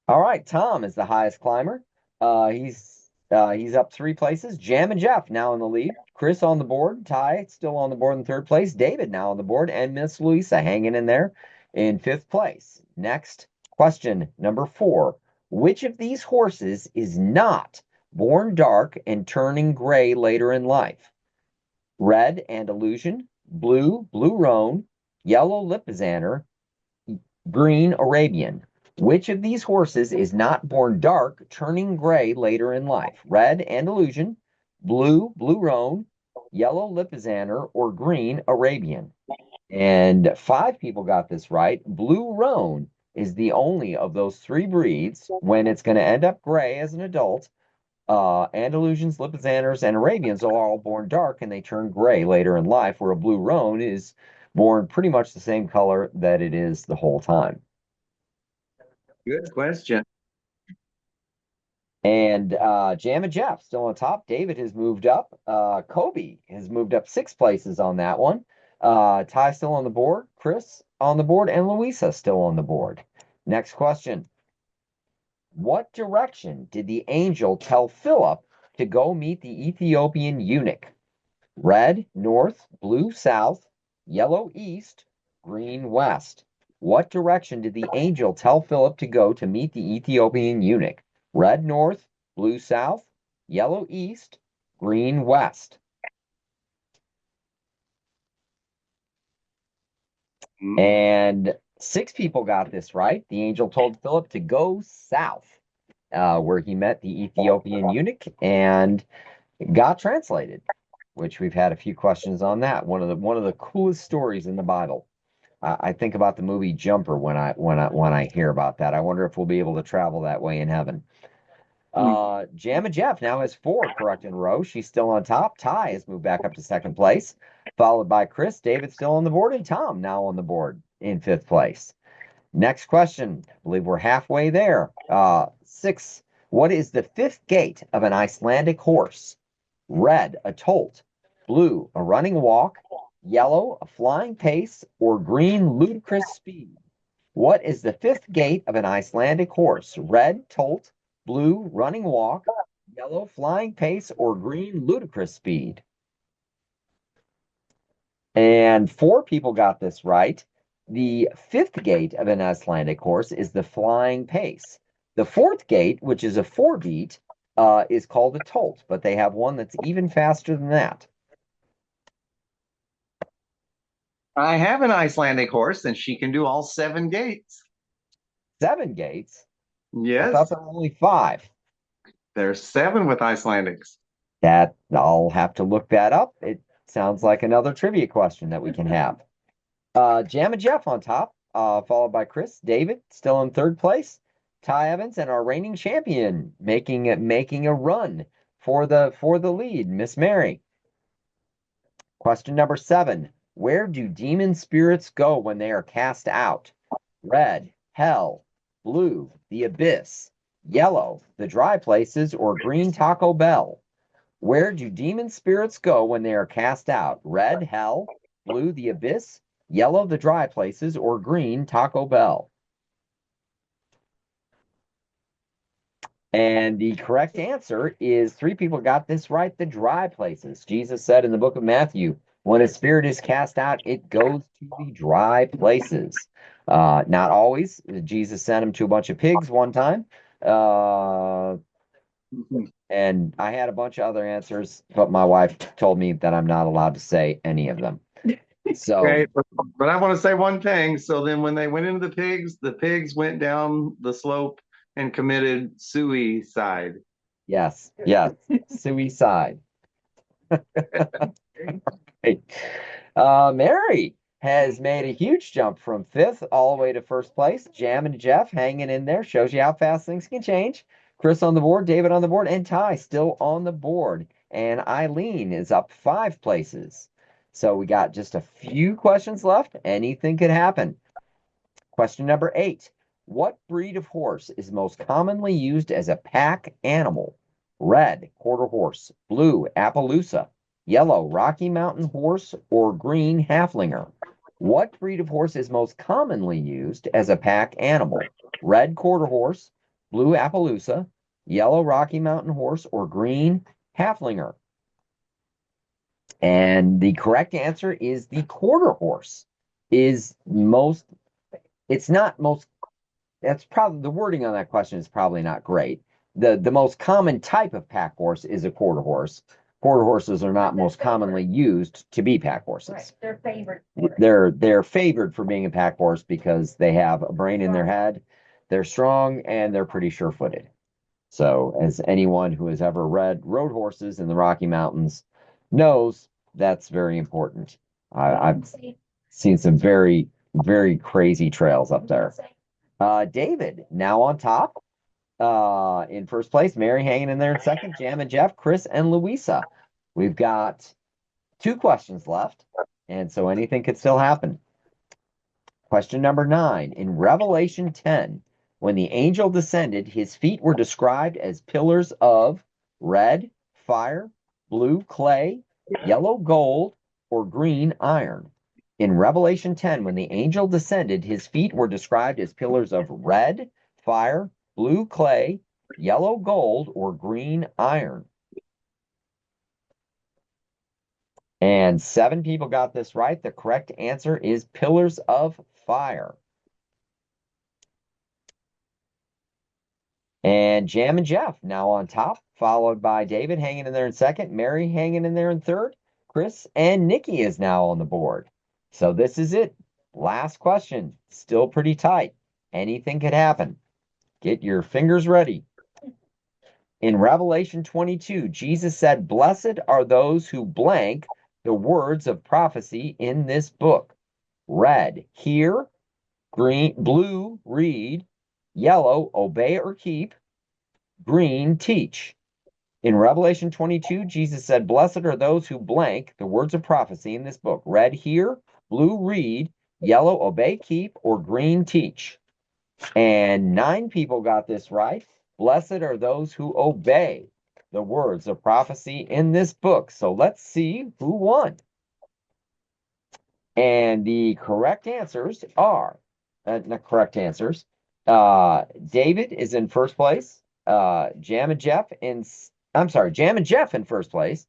All right, Tom is the highest climber. He's up 3 places. Jam and Jeff now in the lead. Chris on the board. Ty still on the board in 3rd place. David now on the board. And Miss Louisa hanging in there in 5th place. Next question, number 4. Which of these horses is not born dark and turning gray later in life? Red, Andalusian, blue, Blue Roan, yellow, Lipizzaner, green, Arabian. Which of these horses is not born dark, turning gray later in life? Red, Andalusian, blue, Blue Roan, yellow, Lipizzaner, or green, Arabian. And 5 people got this right. Blue Roan is the only of those 3 breeds when it's going to end up gray as an adult. Andalusians, Lipizzaners, and Arabians are all born dark and they turn gray later in life, where a Blue Roan is born pretty much the same color that it is the whole time? Good question. And Jam and Jeff still on top. David has moved up. Coby has moved up 6 places on that one. Ty still on the board. Chris on the board. And Louisa still on the board. Next question. What direction did the angel tell Philip to go meet the Ethiopian eunuch? Red, north, blue, south, yellow, east, green, west. What direction did the angel tell Philip to go to meet the Ethiopian eunuch? Red, north, blue, south, yellow, east, green, west. And 6 people got this right. The angel told Philip to go south, where he met the Ethiopian eunuch and got translated, which we've had a few questions on that. One of the coolest stories in the Bible. I think about the movie Jumper when I hear about that. I wonder if we'll be able to travel that way in heaven. Jam and Jeff now has 4 correct in a row. She's still on top. Ty has moved back up to 2nd place, followed by Chris. David's still on the board, and Tom now on the board in 5th place. Next question. I believe we're halfway there. 6. What is the 5th gait of an Icelandic horse? Red, a tolt. Blue, a running walk. Yellow, a flying pace. Or green, ludicrous speed? What is the 5th gait of an Icelandic horse? Red, tolt. Blue, running walk. Yellow, flying pace. Or green, ludicrous speed? And 4 people got this right. The 5th gait of an Icelandic horse is the flying pace. The 4th gait, which is a 4-beat, is called a tolt, but they have one that's even faster than that. I have an Icelandic horse, and she can do all 7 gaits. 7 gaits? Yes. I thought there were only 5. There's 7 with Icelandics. That I'll have to look that up. It sounds like another trivia question that we can have. Jam and Jeff on top, followed by Chris. David still in 3rd place. Ty Evans and our reigning champion making a run for the lead, Miss Mary. Question number 7. Where do demon spirits go when they are cast out? Red, hell. Blue, the abyss. Yellow, the dry places. Or green, Taco Bell? Where do demon spirits go when they are cast out? Red, hell. Blue, the abyss. Yellow, the dry places. Or green, Taco Bell? And the correct answer is 3 people got this right. The dry places. Jesus said in the book of Matthew, when a spirit is cast out, it goes to the dry places. Not always. Jesus sent him to a bunch of pigs one time. And I had a bunch of other answers, but my wife told me that I'm not allowed to say any of them. So, okay, but I want to say one thing. So then when they went into the pigs went down the slope and committed suicide. Yes, suicide. Right. Mary has made a huge jump from 5th all the way to 1st place. Jam and Jeff hanging in there. Shows you how fast things can change. Chris on the board, David on the board, and Ty still on the board. And Eileen is up 5 places. So we got just a few questions left. Anything could happen. Question number 8. What breed of horse is most commonly used as a pack animal? Red, quarter horse. Blue, Appaloosa. Yellow, Rocky Mountain horse. Or green, Haflinger? What breed of horse is most commonly used as a pack animal? Red, quarter horse. Blue, Appaloosa. Yellow, Rocky Mountain horse. Or green, Haflinger? And the correct answer is the quarter horse is most, it's not most, that's probably, the wording on that question is probably not great. The most common type of pack horse is a quarter horse. Quarter horses are not most commonly used to be pack horses. Right. They're favored. They're favored for being a pack horse because they have a brain in their head, they're strong, and they're pretty sure-footed. So as anyone who has ever rode horses in the Rocky Mountains knows, that's very important. I've seen some very, very crazy trails up there. David now on top in 1st place. Mary hanging in there in 2nd. Jam and Jeff, Chris, and Louisa. We've got 2 questions left. And so anything could still happen. Question number 9. In Revelation 10, when the angel descended, his feet were described as pillars of red, fire, blue, clay, yellow, gold, or green, iron. In Revelation 10, when the angel descended, his feet were described as pillars of red, fire, blue, clay, yellow, gold, or green, iron. And 7 people got this right. The correct answer is pillars of fire. And Jam and Jeff now on top, followed by David hanging in there in second, Mary hanging in there in third, Chris and Nikki is now on the board. So this is it. Last question. Still pretty tight. Anything could happen. Get your fingers ready. In Revelation 22, Jesus said, "Blessed are those who blank the words of prophecy in this book. Red, hear; green, blue, read; yellow, obey or keep; green, teach." In Revelation 22, Jesus said, "Blessed are those who blank the words of prophecy in this book. Red, hear; blue, read; yellow, obey, keep; or green, teach." And 9 people got this right. Blessed are those who obey the words of prophecy in this book. So let's see who won. And the correct answers are, David is in first place. Jam and Jeff in first place.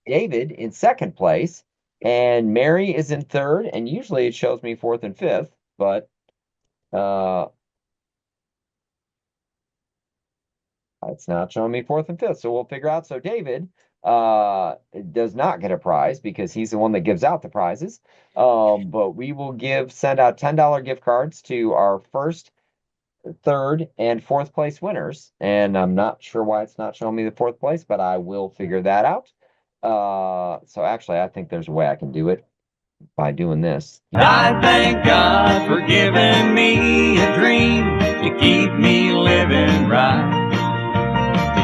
David in second place. And Mary is in third. And usually it shows me fourth and fifth, but it's not showing me fourth and fifth, so we'll figure out. So David does not get a prize because he's the one that gives out the prizes. But we will send out $10 gift cards to our first, third, and fourth place winners. And I'm not sure why it's not showing me the fourth place, but I will figure that out. So actually, I think there's a way I can do it by doing this. I thank God for giving me a dream to keep me living right.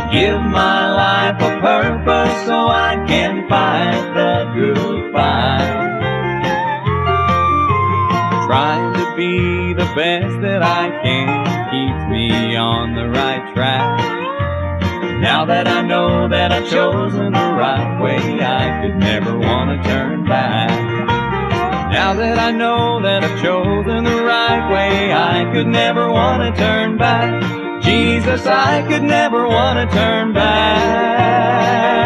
Give my life a purpose so I can fight the good fight. Trying to be the best that I can keeps me on the right track. Now that I know that I've chosen the right way, I could never want to turn back. Now that I know that I've chosen the right way, I could never want to turn back. Jesus, I could never want to turn back.